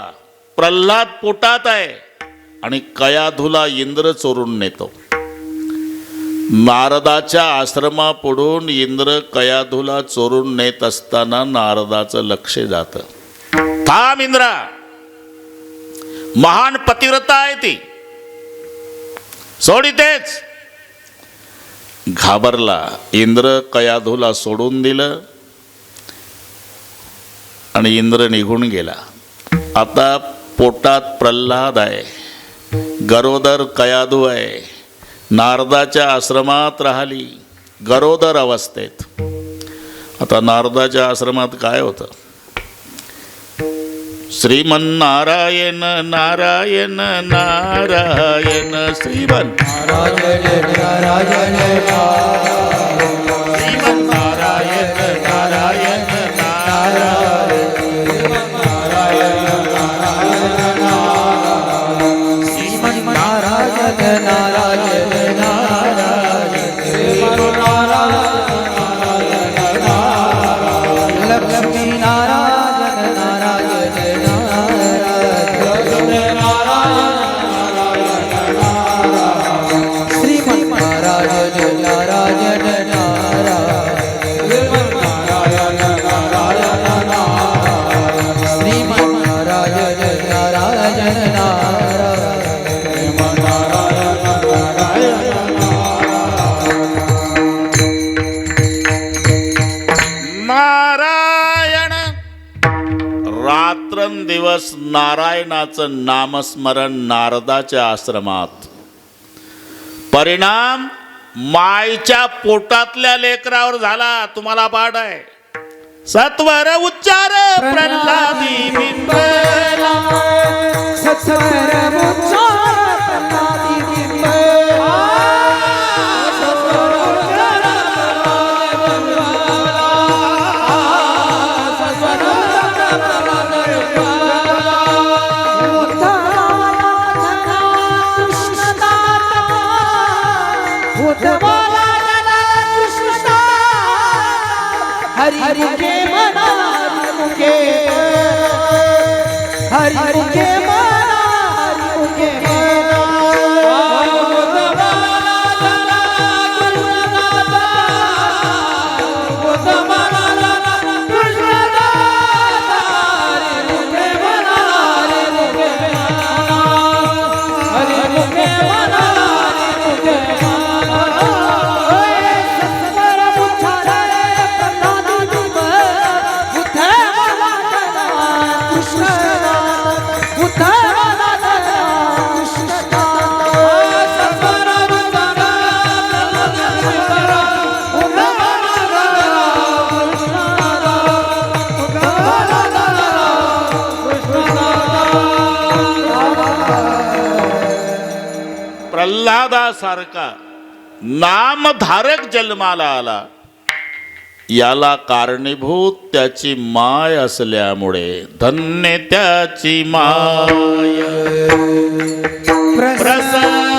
प्रल्हाद पोटात आहे आणि कयाधूला इंद्र चोरून नेतो. नारदाच्या आश्रमापुढून इंद्र कयाधूला चोरून नेत असताना नारदाचं लक्ष जातं. थांब इंद्रा, महान पतिव्रता आहे ती, सोड इथेच. घाबरला. इंद्र कयाधूला सोडून दिलं आणि इंद्र निघून गेला. आता पोटात प्रल्हाद आहे, गरोदर कयाधू आहे, नारदाच्या आश्रमात राहिली गरोदर अवस्थेत. आता नारदाच्या आश्रमात काय होतं? श्रीमन्नारायण नारायण नारायण. श्रीमन्नारायण नारायण श्रीमन्नारायण नारायण नारायण. रात्रंदिवस नारायणाचं नामस्मरण नारदाच्या आश्रमात. परिणाम मायच्या पोटातल्या लेकरावर झाला. तुम्हाला पाठ आहे. सत्वर उच्चार प्रल्हादी बिंब. सत्वर उच्चार प्रल्हादी बिंब. हरि के मना हरि मुके, हरि के मना हरि मुके. उद्धार प्रल्हादासारखा नामधारक जन्माला आला, याला कारणीभूत त्याची माय असल्यामुळे धन्य त्याची माय. प्रसवली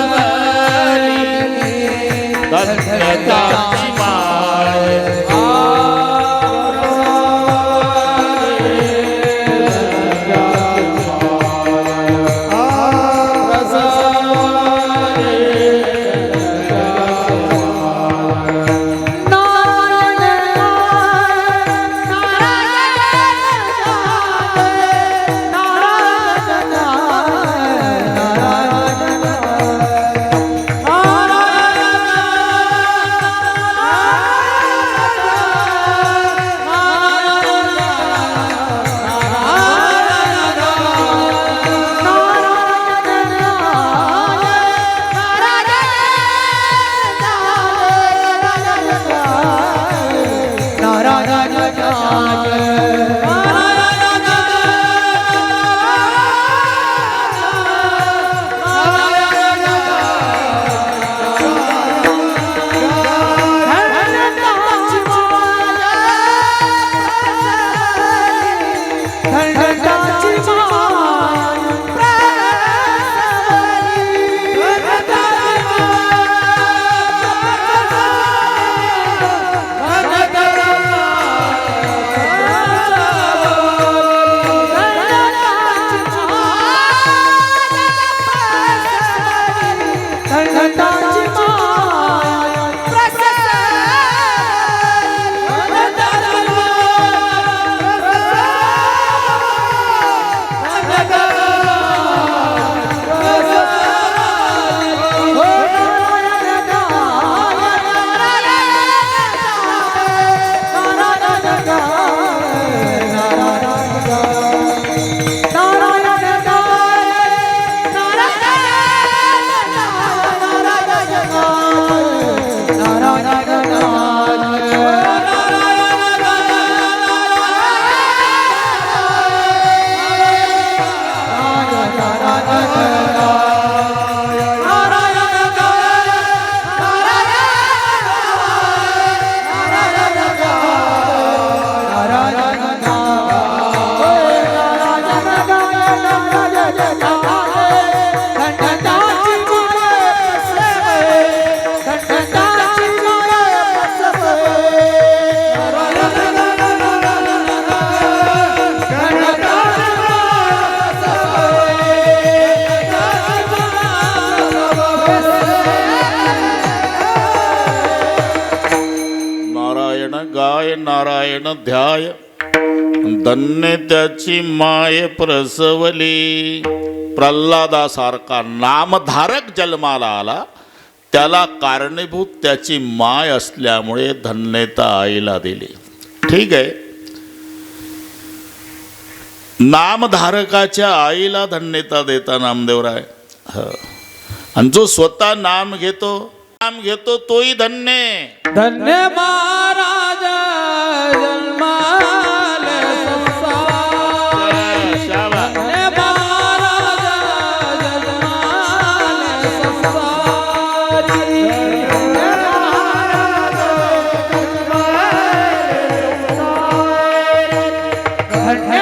धन्य त्याची माय. नारायण ध्याय धन्य त्याची माय प्रसवली. प्रल्हादासारखा नामधारक जन्माला आला, त्याला कारणीभूत त्याची माय असल्यामुळे धन्यता आईला दिली. ठीक आहे, नामधारकाच्या आईला धन्यता देता नामदेवराय. आणि जो स्वतः नाम घेतो तोही धन्य. धन्य महाराज जन्माल संसारी. धन्य महाराज जन्माल संसारी. धन्य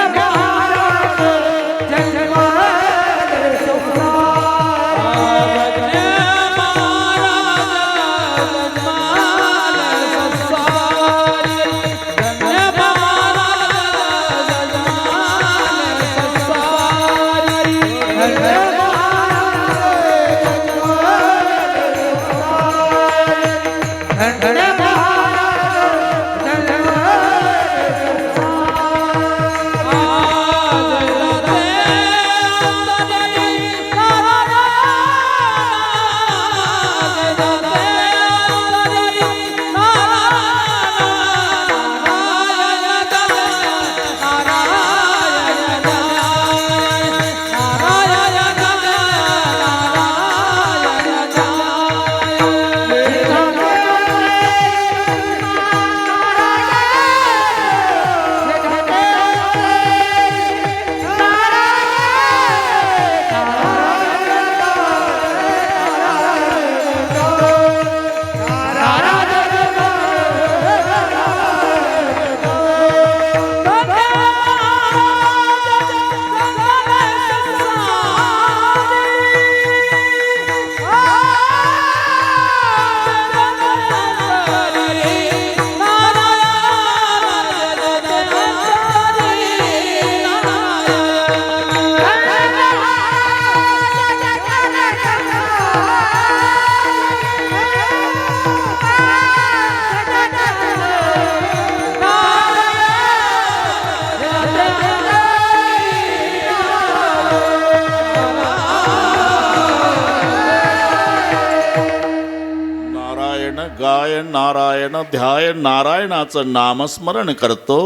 गाय नारायण ध्याय नारायणाचं नामस्मरण करतो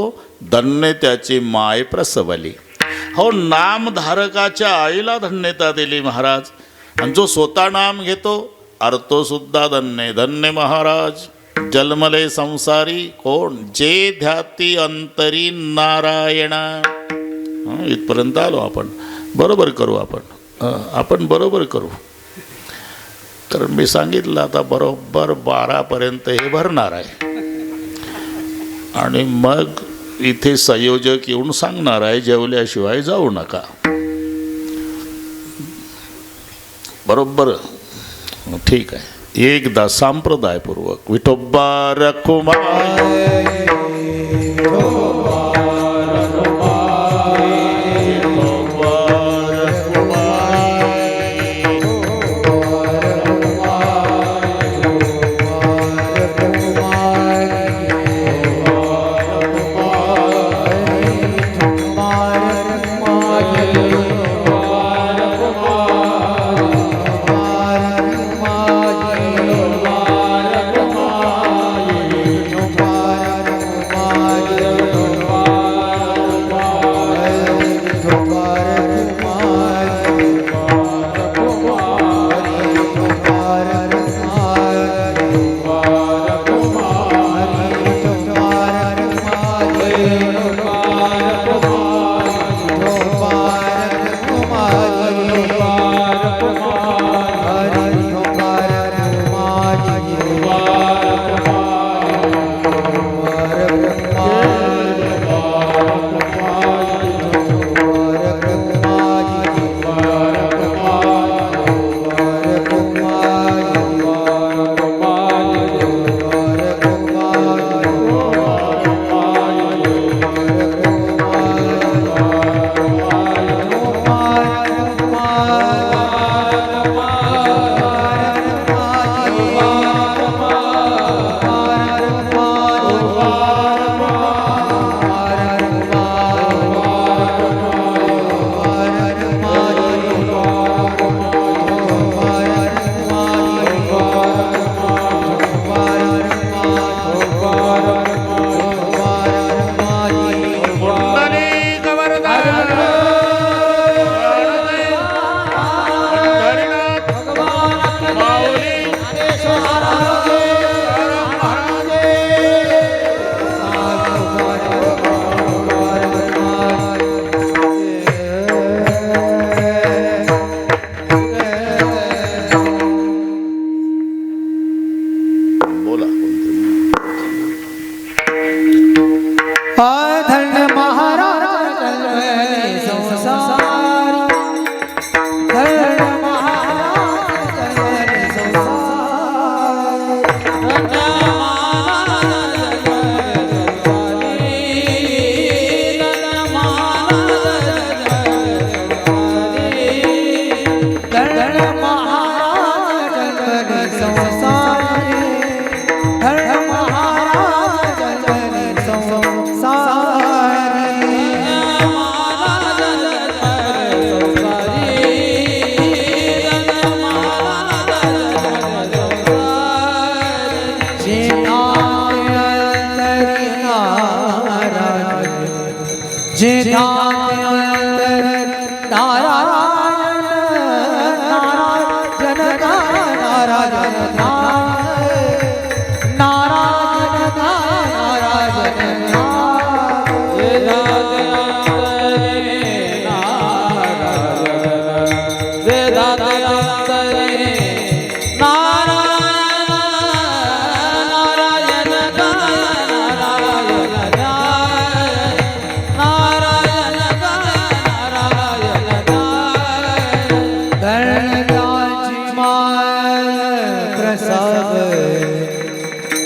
धन्य त्याची माय प्रसवली. हो, नामधारकाच्या आईला धन्यता दिली महाराज. आणि जो स्वतः नाम घेतो अरे तो सुद्धा धन्य. धन्य महाराज जन्मले संसारी कोण जे ध्याती अंतरी नारायण. इथपर्यंत आलो आपण. बरोबर करू आपण बरोबर करू. कारण मी सांगितलं आता बरोबर 12पर्यंत हे भरणार आहे. आणि मग इथे संयोजक येऊन सांगणार आहे जेवल्याशिवाय जाऊ नका. बरोबर, ठीक आहे. एकदा संप्रदायपूर्वक विठोबा रखुमाई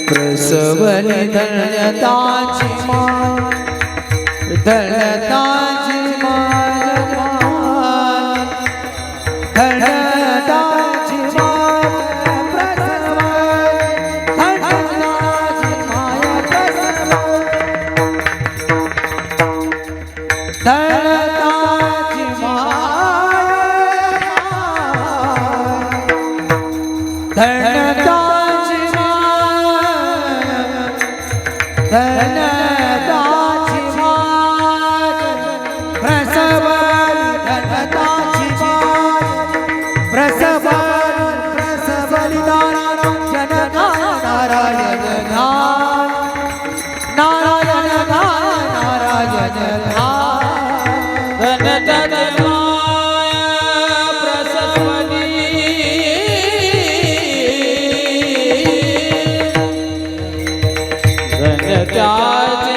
प्रसवली धन्यताची माय धन्यताची माय धन्यताची माय प्रसव धन्यताची माय प्रसव धन्यताची माय धन्यताची माय धनताची माय प्रसवली धनताची माय प्रसवली नारायण नारायण नारायण नारायण धनताची माय प्रसवली धनताची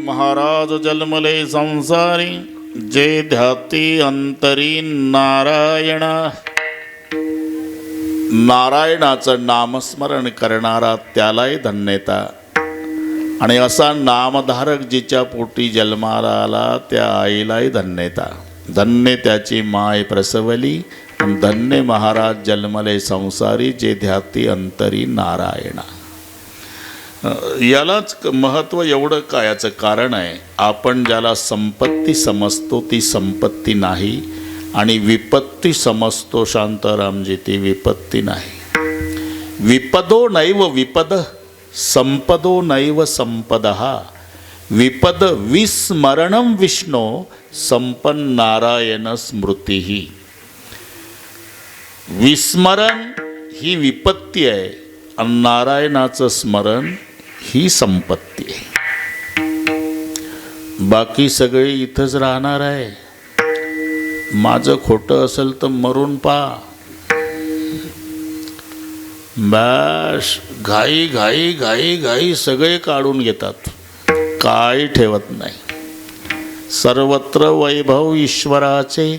महाराज जन्मले संसारी जे ध्याती अंतरी नारायण. नारायणाचं नामस्मरण करणारा त्यालाही धन्यता. आणि असा नामधारक जिच्या पोटी जन्माला आला त्या आईलाही धन्यता. धन्य त्याची माय प्रसवली. धन्य महाराज जन्मले संसारी जे ध्याती अंतरी नारायण. यालाच महत्त्व एवढं काय याचं कारण आहे, आपण ज्याला संपत्ती समजतो ती संपत्ती नाही आणि विपत्ती समजतो शांतारामजी ती विपत्ती नाही. विपदो नैव विपद संपदो नैव संपदः विपद विस्मरणं विष्णो संपन्न नारायण स्मृतिः. विस्मरण ही विपत्ती आहे आणि नारायणाचं स्मरण ही संपत्ती आहे. बाकी सगळे इथंच राहणार आहे. माझं खोटं असेल तर मरून पहा. बस घाई घाई घाई घाई सगळे काढून घेतात, काही ठेवत नाही. सर्वत्र वैभव ईश्वराचे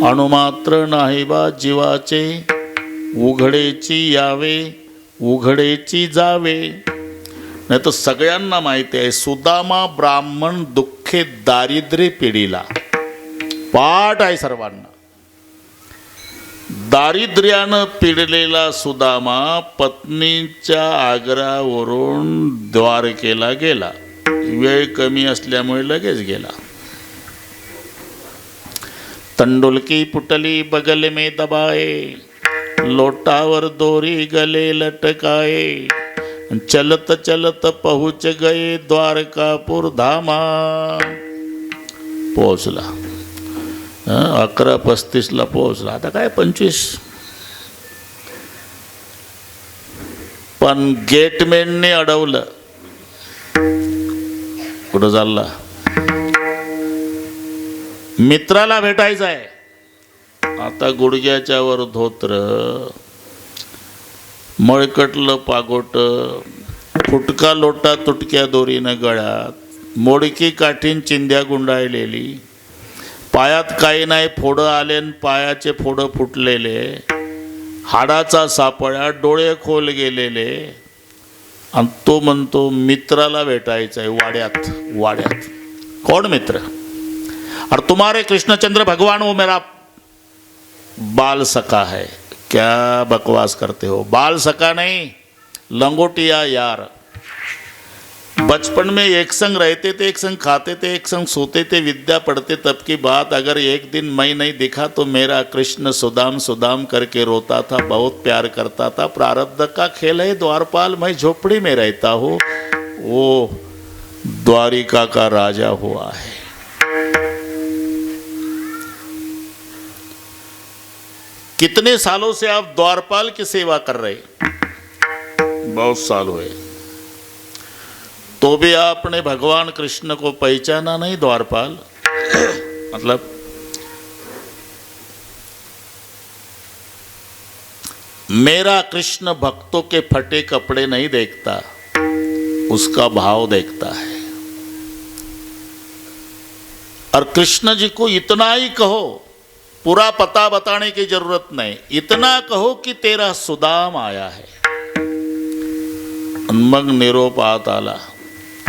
अणुमात्र नाही बा जीवाचे. उघडेची यावे उघडेची जावे. नाही तर सगळ्यांना माहिती आहे सुदामा ब्राह्मण दुःखे दारिद्र्य पिढीला. पाठ आहे सर्वांना. दारिद्र्यानं पिडलेला सुदामा पत्नीच्या आग्रहावरून द्वारकेला गेला. वेळ कमी असल्यामुळे लगेच गेला. तंडुलकी पुटली बगल में दबाए लोटावर दोरी गले लटकाए. चलत चलत पहुँच गए द्वारकापुर धामा. पोहोचला. 11:35 पोहोचला. आता काय 25. पण गेटमॅनने अडवलं. कुठं चालला? मित्राला भेटायचं आहे. आता गुडघ्याच्या वर धोत्र, मळकटलं पागोट, फुटका लोटा तुटक्या दोरीनं गळ्यात, मोडकी काठीन चिंध्या गुंडाळलेली, पायात काही नाही फोडं आले न पायाचे फोडं फुटलेले, हाडाचा सापळा, डोळे खोल गेलेले. आणि तो म्हणतो मित्राला भेटायचं आहे वाड्यात. वाड्यात कौन मित्र? और तुम्हारे कृष्णचंद्र भगवान वो मेरा बाल सखा है. क्या बकवास करते हो? बाल सखा नहीं, लंगोटिया यार. बचपन में एक संग रहते थे, एक संग खाते थे, एक संग सोते थे, विद्या पढ़ते, तब की बात। अगर एक दिन मैं नहीं दिखा तो मेरा कृष्ण सुदाम सुदाम करके रोता था, बहुत प्यार करता था। प्रारब्ध का खेल है द्वारपाल, मैं झोपड़ी में रहता हूँ, वो द्वारिका का राजा हुआ है। कितने सालों से आप द्वारपाल की सेवा कर रहे? बहुत साल हुए, तो भी आपने भगवान कृष्ण को पहचाना नहीं द्वारपाल? मतलब मेरा कृष्ण भक्तों के फटे कपड़े नहीं देखता, उसका भाव देखता है। और कृष्ण जी को इतना ही कहो, पूरा पता बताने की जरूरत नहीं, इतना कहो कि तेरा सुदाम आया है। मग निरोपात आला,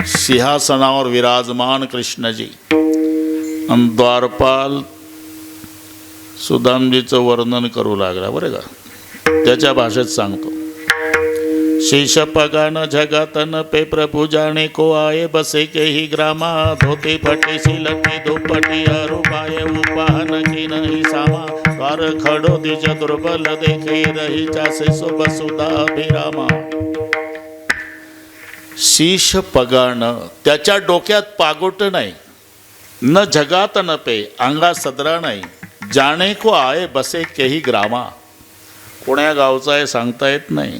सिंहासनावर विराजमान कृष्ण जी आणि द्वारपाल सुदामजीचं वर्णन करू लागला बरं का. त्याच्या भाषेत सांगतो. शीशपगान जगतन पे प्रभु जाने को आए बसे के ही ग्रामा धोती फटी सिलटी दुपटी अरुपाए उपाहन की नहीं सामा कर खड़ो दिज दुर्बल देखे रही जासे सुब सुधा अभिरामा. शीश पगाणं, त्याच्या डोक्यात पागोट नाही, न जगात न पे अंगा सदरा नाही, जाणे को आए बसे केही ग्रामा. कोण्या गावचा आहे सांगता येत नाही.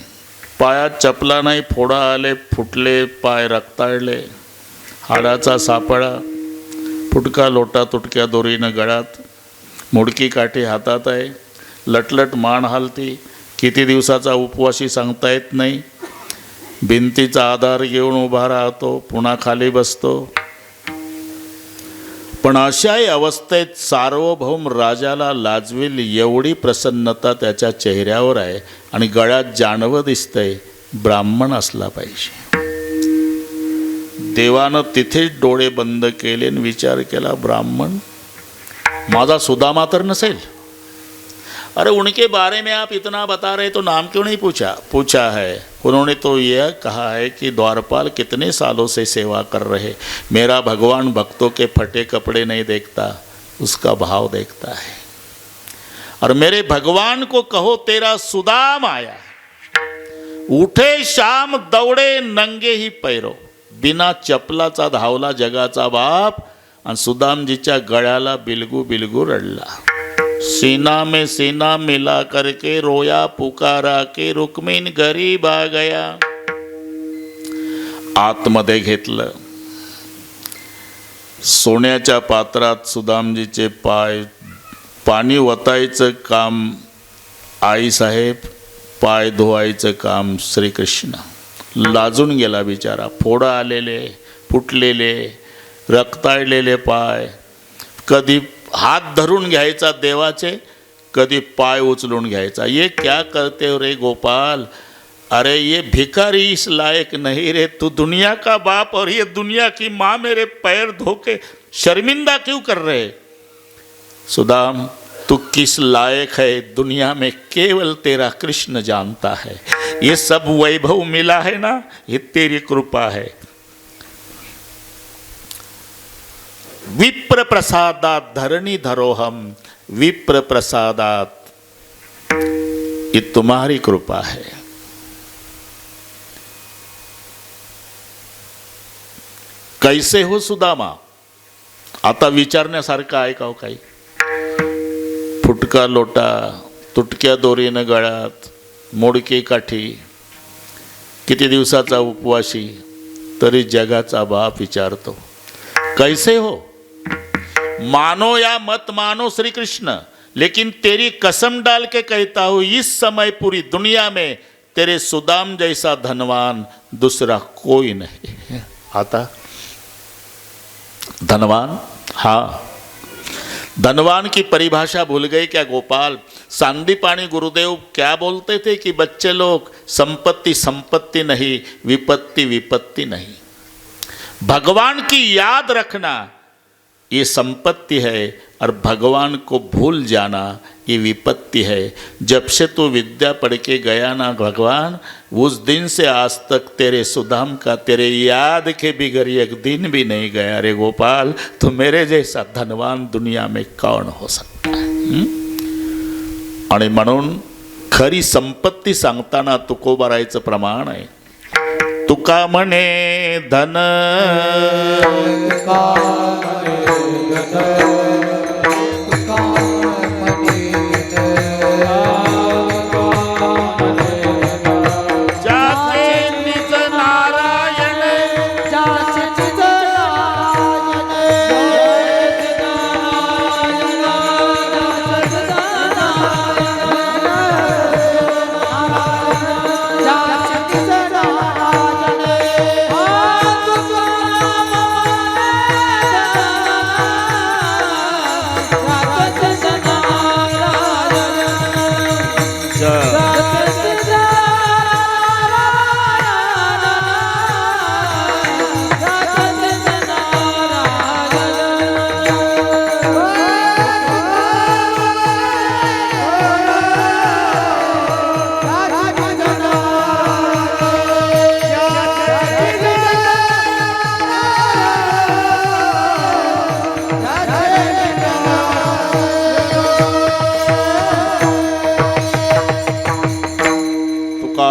पायात चपला नाही, फोडा आले, फुटले पाय रक्ताळले, हाडाचा सापळा, फुटका लोटा तुटक्या दोरीनं गळात, मुडकी काठी हातात आहे, लटलट मान हालती, किती दिवसाचा उपवासी सांगता येत नाही. भिंतीचा आधार घेऊन उभा राहतो, पुन्हा खाली बसतो. पण अशाही अवस्थेत सार्वभौम राजाला लाजवेल एवढी प्रसन्नता त्याच्या चेहऱ्यावर आहे आणि गळ्यात जानवं दिसतंय. ब्राह्मण असला पाहिजे. देवानं तिथेच डोळे बंद केले आणि विचार केला, ब्राह्मण माझा सुदामा तर नसेल? अरे उनके बारे में आप इतना बता रहे तो नाम क्यों नहीं पूछा? पूछा है. उन्होंने तो यह कहा है कि द्वारपाल कितने सालों से सेवा कर रहे, मेरा भगवान भक्तों के फटे कपड़े नहीं देखता, उसका भाव देखता है. और मेरे भगवान को कहो तेरा सुदाम आया. उठे शाम दौड़े नंगे ही पैरो, बिना चपलाचा धावला जगाचा बाप आणि सुदामजीच्या गळ्याला बिलगू बिलगू रडला. सीना में सीना मिला करके रोया पुकारा के रुक्मिण गरीब आ गया. आतमध्ये घेतलं. सोन्याच्या पात्रात सुदामजीचे पाय, पाणी वतायचं काम आईसाहेब, पाय धुवायचं काम श्रीकृष्ण. लाजून गेला बिचारा. फोडा आलेले, फुटलेले, रक्ताळलेले पाय. कधी हात धरून घ्यायचा देवाचे, कधी पाय उचलून घ्यायचा. ये क्या करते हो रे गोपाल? अरे ये भिखारी इस लायक नहीं रे, तू दुनिया का बाप और ये दुनिया की माँ मेरे पैर धो के शर्मिंदा क्यों कर रहे? सुदाम तू किस लायक है दुनिया में केवल तेरा कृष्ण जानता है. ये सब वैभव मिला है ना, ये तेरी कृपा है. विप्र प्रसादात धरणी धरोहम, विप्र प्रसादात, ये तुम्हारी कृपा है. कैसे हो सुदामा? आता विचारण्यासारखं आहे का हो काही? फुटका लोटा, तुटक्या दोरीनं गळ्यात, मोडकी काठी, किती दिवसाचा उपवासी, तरी जगाचा बाप विचारतो कैसे हो? मानो या मत मानो श्री कृष्ण, लेकिन तेरी कसम डाल के कहता हूं इस समय पूरी दुनिया में तेरे सुदाम जैसा धनवान दूसरा कोई नहीं. आता धनवान, हाँ धनवान की परिभाषा भूल गए क्या गोपाल? सांदीपानी गुरुदेव क्या बोलते थे कि बच्चे लोग संपत्ति संपत्ति नहीं, विपत्ति विपत्ति नहीं. भगवान की याद रखना ये संपत्ति है और भगवान को भूल जाना ये विपत्ति है। जब से तू विद्या पढ़ के गया ना भगवान, उस दिन से आज तक तेरे सुधाम का तेरे याद के बिगर एक दिन भी नहीं गया रे गोपाल। तो मेरे जैसा धनवान दुनिया में कौन हो सकता है? आणि म्हणून खरी संपत्ती सांगताना तुकोबारायचं प्रमाण आहे। तुका म्हणे धन जाचे निज नारायण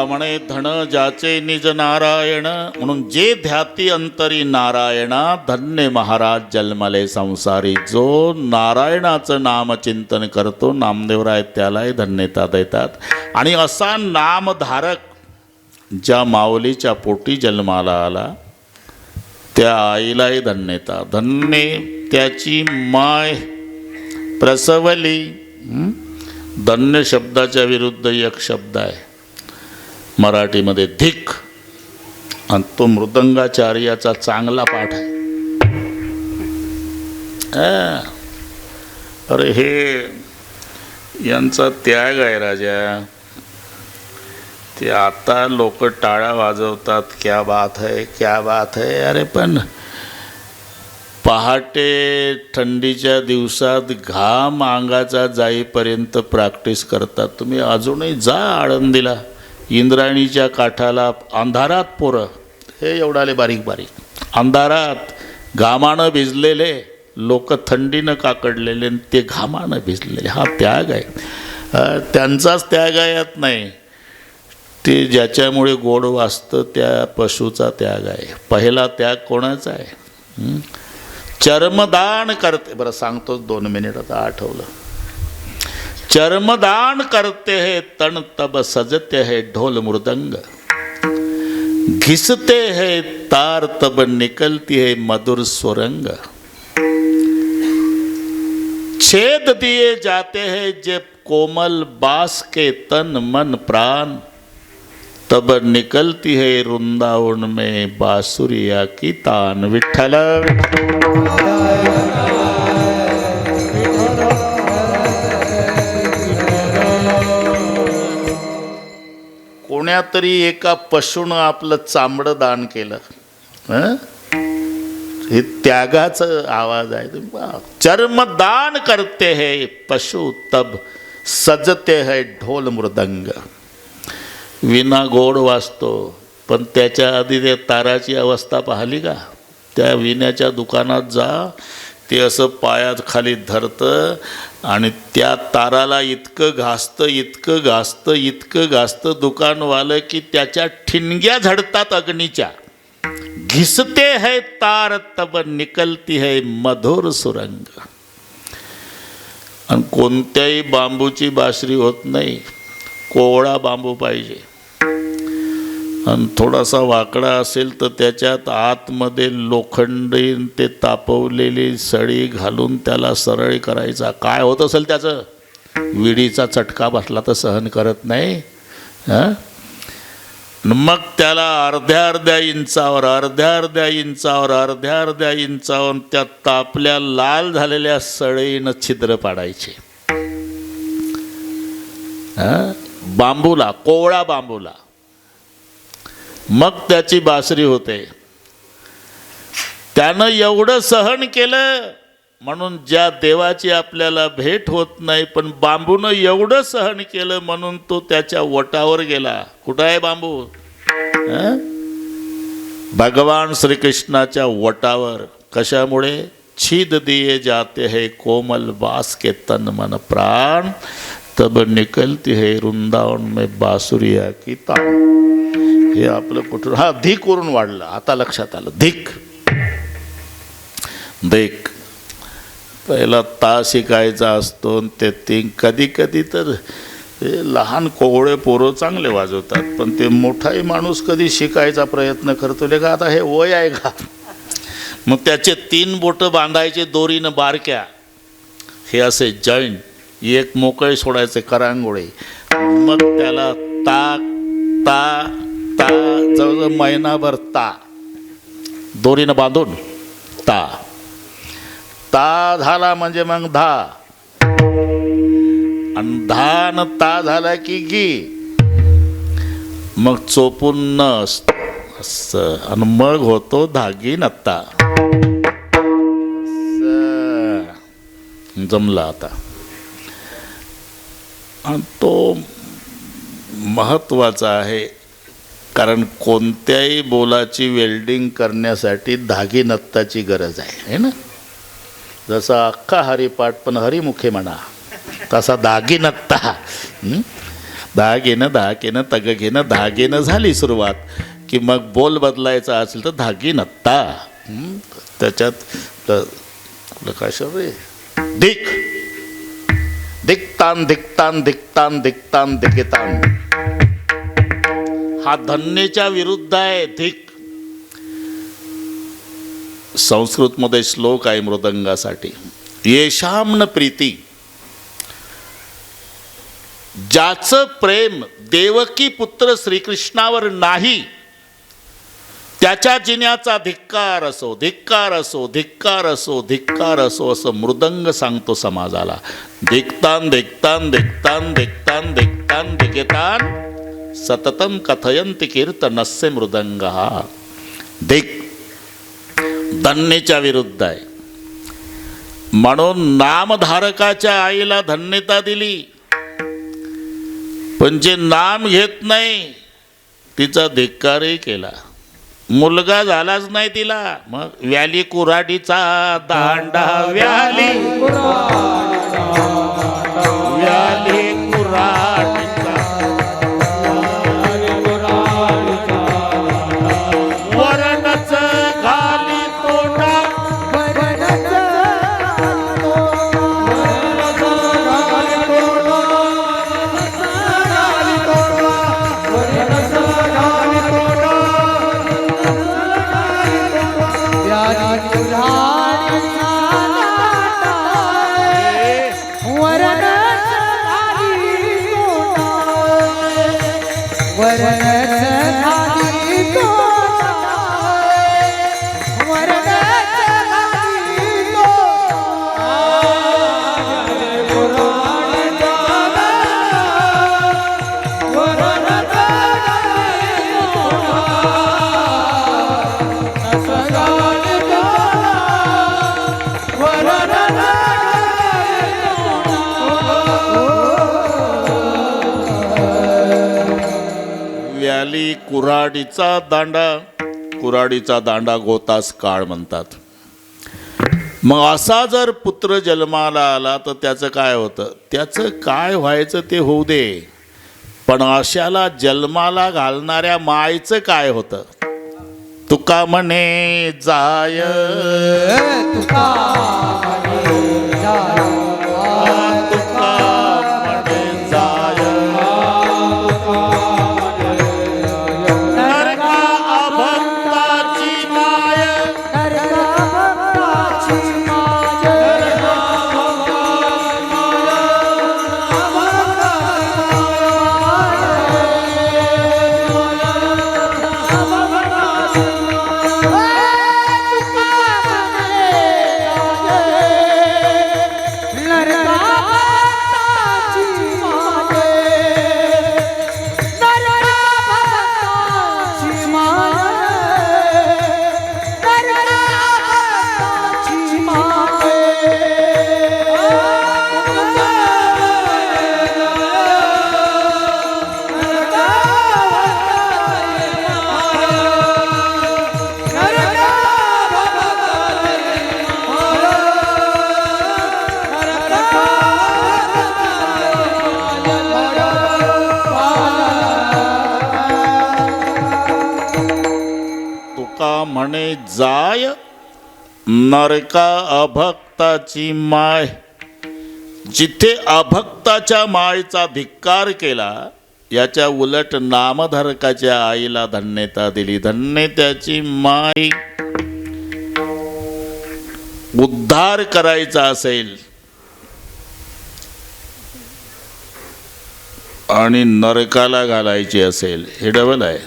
म्हणे धन जाचे निज नारायण, म्हणून जे ध्याती अंतरी नारायणा धन्य महाराज जन्मले संसारी। जो नारायणाचं नामचिंतन करतो नामदेवराय त्यालाही धन्यता देतात। आणि असा नामधारक ज्या माऊलीच्या पोटी जन्माला आला त्या आईलाही धन्यता। धन्य त्याची माय प्रसवली। धन्य शब्दाच्या विरुद्ध एक शब्द आहे मराठीमध्ये धिक, आणि तो मृदंगाचार्याचा चांगला पाठ आहे। अरे हे यांचा त्याग आहे राजा। ते आता लोक टाळ्या वाजवतात, क्या बात है क्या बात है। अरे पण पहाटे थंडीच्या दिवसात घाम अंगाचा जाईपर्यंत प्रॅक्टिस करतात। तुम्ही अजूनही जा आळंदीला, इंद्रायणीच्या काठाला अंधारात पोरं हे एवढाले बारीक बारीक अंधारात घामानं भिजलेले लोक, थंडीनं काकडलेले ते घामानं भिजलेले। हा त्याग आहे, त्यांचाच त्याग यात नाही। ते ज्याच्यामुळे गोड वाचतं त्या पशुचा त्याग आहे। पहिला त्याग कोणाचा आहे? चर्मदान करते। बरं सांगतो 2 मिनिट, आता आठवलं। चर्मदान करते हैं तन तब सजते हैं ढोल मृदंग, घिसते हैं तार तब निकलती है मधुर स्वरंग। छेद दिए जाते हैं जब कोमल बास के तन मन प्राण, तब निकलती है वृंदावन में बांसुरिया की तान। विठ्ठल कोण्यातरी एका पशुनं आपलं चामडं दान केलं। हे त्यागाचं आवाज आहे। चर्मदान करते हैं पशु तब सजते हैं ढोल मृदंग। विना गोड वाजतो, पण त्याच्या आधी ते ताराची अवस्था पाहिली का? त्या विण्याच्या दुकानात जा, ते असं पायात खाली धरतं आणि त्या ताराला इतकं घासतं इतकं घासतं इतकं घासतं दुकानवालं की त्याच्या ठिणग्या झडतात अग्नीच्या। घिसते है तार तब निकलती है मधुर सुरंग। आणि कोणत्याही बांबूची बासरी होत नाही, कोवळा बांबू पाहिजे। आणि थोडासा वाकडा असेल तर त्याच्यात आतमध्ये लोखंडी ते तापवलेली सळी घालून त्याला सरळ करायचा। काय होत असेल त्याचं? विडीचा चटका बसला तर सहन करत नाही। मग त्याला अर्ध्या अर्ध्या इंचावर त्या तापल्या लाल झालेल्या सळईनं छिद्र पाडायचे। बांबूला, कोवळा बांबूला, मग त्याची बासरी होते। त्यानं एवढं सहन केलं म्हणून ज्या देवाची आपल्याला भेट होत नाही, पण बांबूनं एवढं सहन केलं म्हणून तो त्याच्या वटावर गेला. कुठं आहे बांबू? हं? भगवान श्रीकृष्णाच्या वटावर. कशामुळे? छीद दिए जाते है कोमल बास के तन मन प्राण, तब निकलती है वृंदावन में बासुरिया की तान. हे आपलं कुठून? हा, धिक वरून वाढलं. आता लक्षात आलं. धिक धिक पहिला ता शिकायचा असतो. ते तीन कधी कधी तर लहान कोवळे पोरं चांगले वाजवतात, पण ते मोठाही माणूस कधी शिकायचा प्रयत्न करतो ले का आता हे वय आहे का? मग त्याचे 3 बोटं बांधायचे दोरीनं बारक्या, हे असे जॉईंट, एक मोकळे सोडायचे करांगोळे. मग त्याला ता ता ता जवळजवळ महिनाभर ता दोरीनं बांधून ता ता झाला म्हणजे मग धा, आणि धा न ता झाला की गी, मग चोपून न असं, आणि मग होतो धागी नत्ता. जमला आता. आणि तो महत्वाचा आहे, कारण कोणत्याही बोलाची वेल्डिंग करण्यासाठी धागी नत्ताची गरज आहे ना. जसा अख्खा हरिपाठ पण हरिमुखे म्हणा, तसा दागिनत्ता. धागेनं धागेनं तग घेणं धागेनं झाली सुरुवात, की मग बोल बदलायचा असेल तर धागिनत्ता. त्याच्यात काय रे? धिक दिक्तान दिक्तान दिक्तान दिक्तान दिगितान. हा धन्येच्या विरुद्ध आहे धिक. संस्कृतमध्ये श्लोक आहे मृदंगासाठी. येशाम्न प्रीती, ज्याचं प्रेम देवकी पुत्र श्रीकृष्णावर नाही, त्याच्या जिन्याचा धिक्कार असो, धिक्कार असो, धिक्कार असो, धिक्कार असो, असं मृदंग सांगतो समाजाला. धिक्तान धिक्तान धिक्तान धिक्तान धिक्तान धिगितान सततम कथयन्ति कीर्तनस्य मृदंगः. धिक धन्येच्या विरुद्ध आहे. म्हणून नामधारकाच्या आईला धन्यता दिली, पण जे नाम घेत नाही तिचा धिक्कारही केला. मुलगा झालाच नाही तिला, मग व्याली कुऱ्हाडीचा दांडा, व्याली व्याली कुऱ्हाडीचा वरणच घाली तोंडा, व्याली कुऱ्हाडीचा दांडा. कुऱ्हाडीचा दांडा गोतास काळ म्हणतात. मग असा जर पुत्र जन्माला आला तर त्याचं काय होतं? त्याचं काय व्हायचं ते होऊ दे, पण अशाला जन्माला घालणाऱ्या मायचं काय होतं? तुका म्हणे जाय, तुका म्हणे जाय, तुका म्हणे जाय, नरका अभक्ताची माय, म्हणे जाय, नरका अभक्ताची माय. जिथे अभक्ताच्या मायेचा धिक्कार केला, याच्या उलट नामधारकाच्या आईला धन्यता दिली. धन्य त्याची माय. उद्धार करायचा असेल आणि नरकाला घालायची असेल, हे डबल आहे.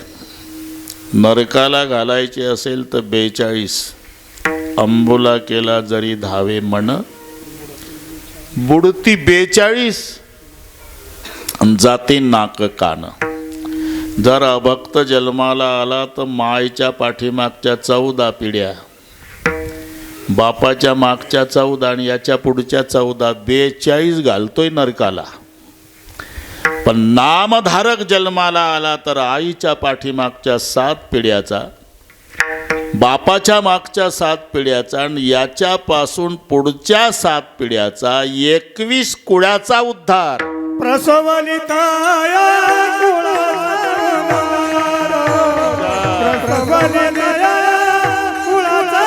नरकाला घालायचे असेल तर 42. अंबुला केला जरी धावे मन, बुडती 42 जाते नाक कान. जर अभक्त जन्माला आला तर मायच्या पाठीमागच्या 14 पिढ्या, बापाच्या मागच्या 14 आणि याच्या पुढच्या 14, 42 घालतोय नरकाला. पण नामधारक जन्माला आला तर आईच्या पाठीमागच्या 7 पिढ्याचा, बापाच्या मागच्या 7 पिढ्याचा आणि याच्यापासून पुढच्या 7 पिढ्याचा 21 कुळाचा उद्धार. प्रसवलिताया कुळाचा प्रसवलिताया कुळाचा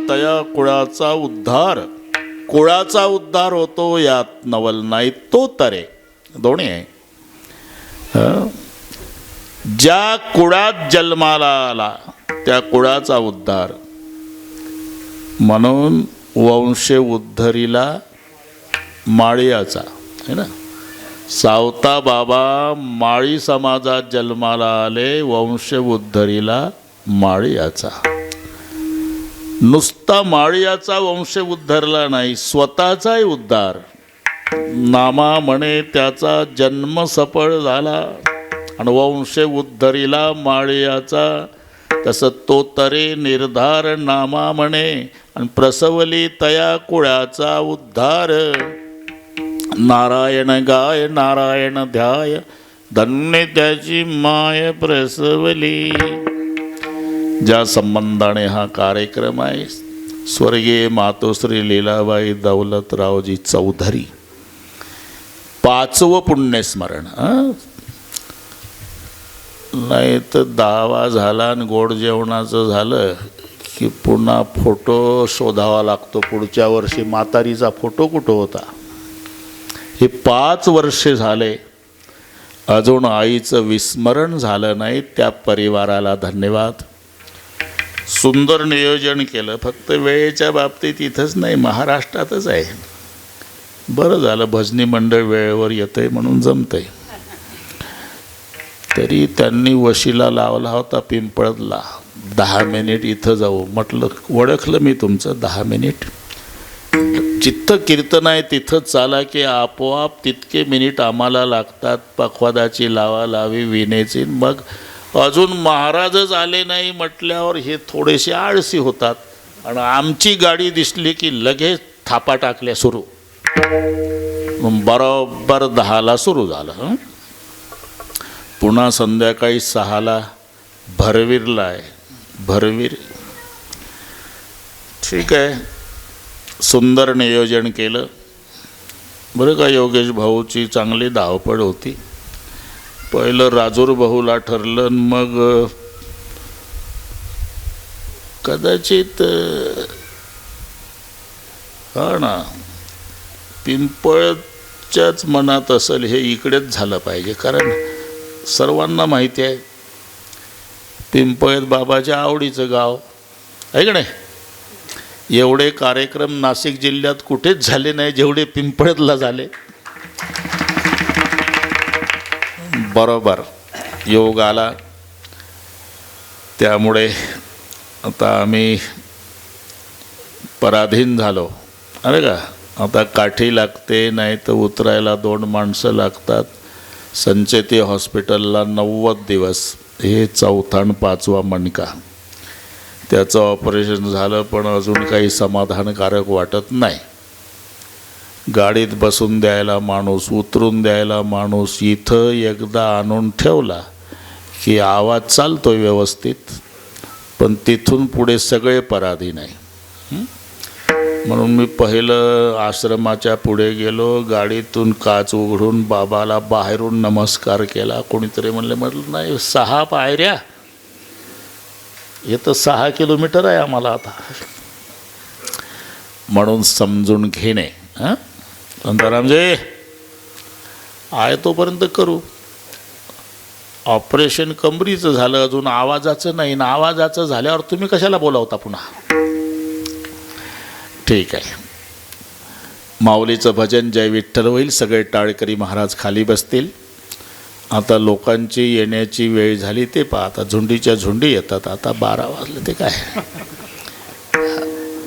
तया कुळाचा उद्धार. कुळाचा उद्धार होतो यात नवल नाही. तो तरे दोन्ही आहे. ज्या कुळात जन्माला आला त्या कुळाचा उद्धार. म्हणून वंश उद्धरीला माळियाचा है ना. सावता बाबा माळी समाजात जन्माला आले, वंश उद्धरीला माळियाचा. नुसता माळियाचा वंश उद्धरला नाही, स्वतःचाही उद्धार. नामा म्हणे त्याचा जन्म सफळ झाला आणि वंश उद्धरीला माळियाचा. तसं तो तरे निर्धार नामा म्हणे आणि प्रसवली तया कुळाचा उद्धार. नारायण गाय नारायण ध्याय, धन्य त्याची माय प्रसवली. ज्या संबंधाने हा कार्यक्रम आहे, स्वर्गीय मातोश्री लीलाबाई दौलतरावजी चौधरी 5वं पुण्यस्मरण. नाही तर 10वा झाला आणि गोड जेवणाचं झालं की पुन्हा फोटो शोधावा लागतो. पुढच्या वर्षी म्हातारीचा फोटो कुठं होता. हे 5 वर्षे झाले अजून आईचं विस्मरण झालं नाही. त्या परिवाराला धन्यवाद. सुंदर नियोजन केलं. फक्त वेळेच्या बाबतीत इथंच नाही, महाराष्ट्रातच आहे. बरं झालं भजनी मंडळ वेळेवर येतंय म्हणून जमतंय. तरी त्यांनी वशिला लावला होता पिंपळदला. 10 मिनिट इथं जाऊ म्हटलं. ओळखलं मी तुमचं 10 मिनिट. जिथं कीर्तन आहे तिथं चाला की आपोआप तितके मिनिट आम्हाला लागतात. पखवादाची लावालावी विनेची. मग अजून महाराजच आले नाही म्हटल्यावर हे थोडेसे आळसी होतात आणि आमची गाडी दिसली की लगेच थापा टाकल्या सुरू. बरोबर 10ला सुरू झालं. पुन्हा संध्याकाळी 6ला भरवीरला आहे. भरवीर ठीक आहे. सुंदर नियोजन केलं बरं का. योगेश भाऊची चांगली धावपळ होती. पहिलं राजूर भाऊला ठरलं, मग कदाचित हा ना, पिंपळच्याच मनात असेल हे इकडेच झालं पाहिजे. कारण सर्वांना माहिती आहे पिंपळत बाबाच्या आवडीचं गाव आहे का नाही. एवढे कार्यक्रम नाशिक जिल्ह्यात कुठेच झाले नाही जेवढे पिंपळतला झाले. बरोबर योग आला. त्यामुळे आता आम्ही पराधीन झालो. अरे का, आता काठी लागते, नाही तर उतरायला 2 माणसं लागतात. संचेती हॉस्पिटलला 90 दिवस, हे 4था आणि 5वा मणका. त्याचं ऑपरेशन झालं पण अजून काही समाधानकारक वाटत नाही. गाडीत बसून द्यायला माणूस, उतरून द्यायला माणूस. इथं एकदा आणून ठेवला की आवाज चालतोय व्यवस्थित, पण तिथून पुढे सगळे पराधीन आहे. म्हणून मी पहिलं आश्रमाच्या पुढे गेलो, गाडीतून काच उघडून बाबाला बाहेरून नमस्कार केला. कोणीतरी म्हटलं नाही 6 पायऱ्या, हे तर 6 किलोमीटर आहे आम्हाला आता. म्हणून समजून घेणे. हां शांतारामजी आहे तोपर्यंत करू. ऑपरेशन कमरीचं झालं, अजून आवाजाचं नाही ना. आवाजाचं झाल्यावर तुम्ही कशाला बोलावता पुन्हा. ठीक आहे. माऊलीचं भजन जय विठ्ठल होईल. सगळे टाळकरी महाराज खाली बसतील. आता लोकांची येण्याची वेळ झाली ते पहा. आता झुंडीच्या झुंडी येतात. आता 12 वाजले ते काय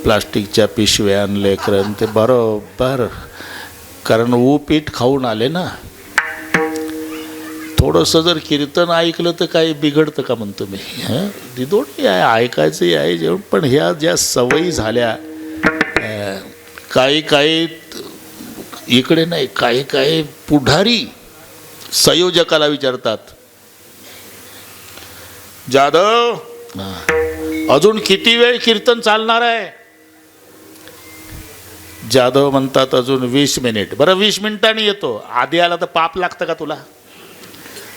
प्लास्टिकच्या पिशव्या लेकरं ते बरोबर. कारण पीठ खाऊन आले ना. थोडंसं जर कीर्तन ऐकलं तर काही बिघडतं का म्हणतो मी. हां दिदोडी आहे, ऐकायचं आहे जेवण. पण ह्या ज्या सवयी झाल्या, काही इकडे नाही, काही पुढारी संयोजकाला विचारतात, जाधव अजून किती वेळ कीर्तन चालणार आहे. जाधव म्हणतात अजून 20 मिनिट. बरं 20 मिनिटांनी येतो. आधी आला तर पाप लागतं का तुला.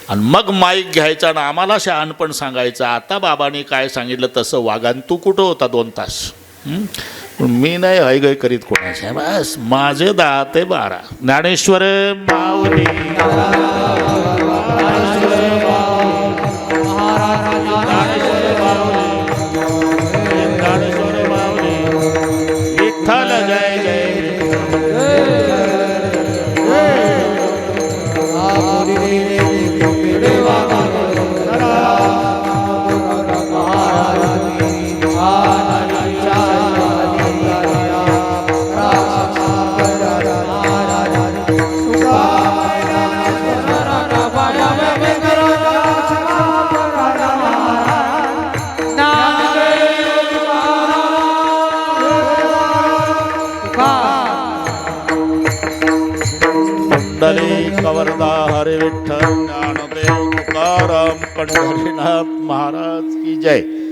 आणि मग माईक घ्यायचा आणि आम्हाला शहाणपण सांगायचं. आता बाबांनी काय सांगितलं तसं वागा. तू कुठं होता 2 तास. मी नाही हयगय करीत कोणाच्या. बस माझे 10 ते 12. ज्ञानेश्वर माऊली विठ्ठल जय जय. कवरदा हरे विठ्ठल ज्ञानदेव तुकाराम पंढरीनाथ महाराज की जय.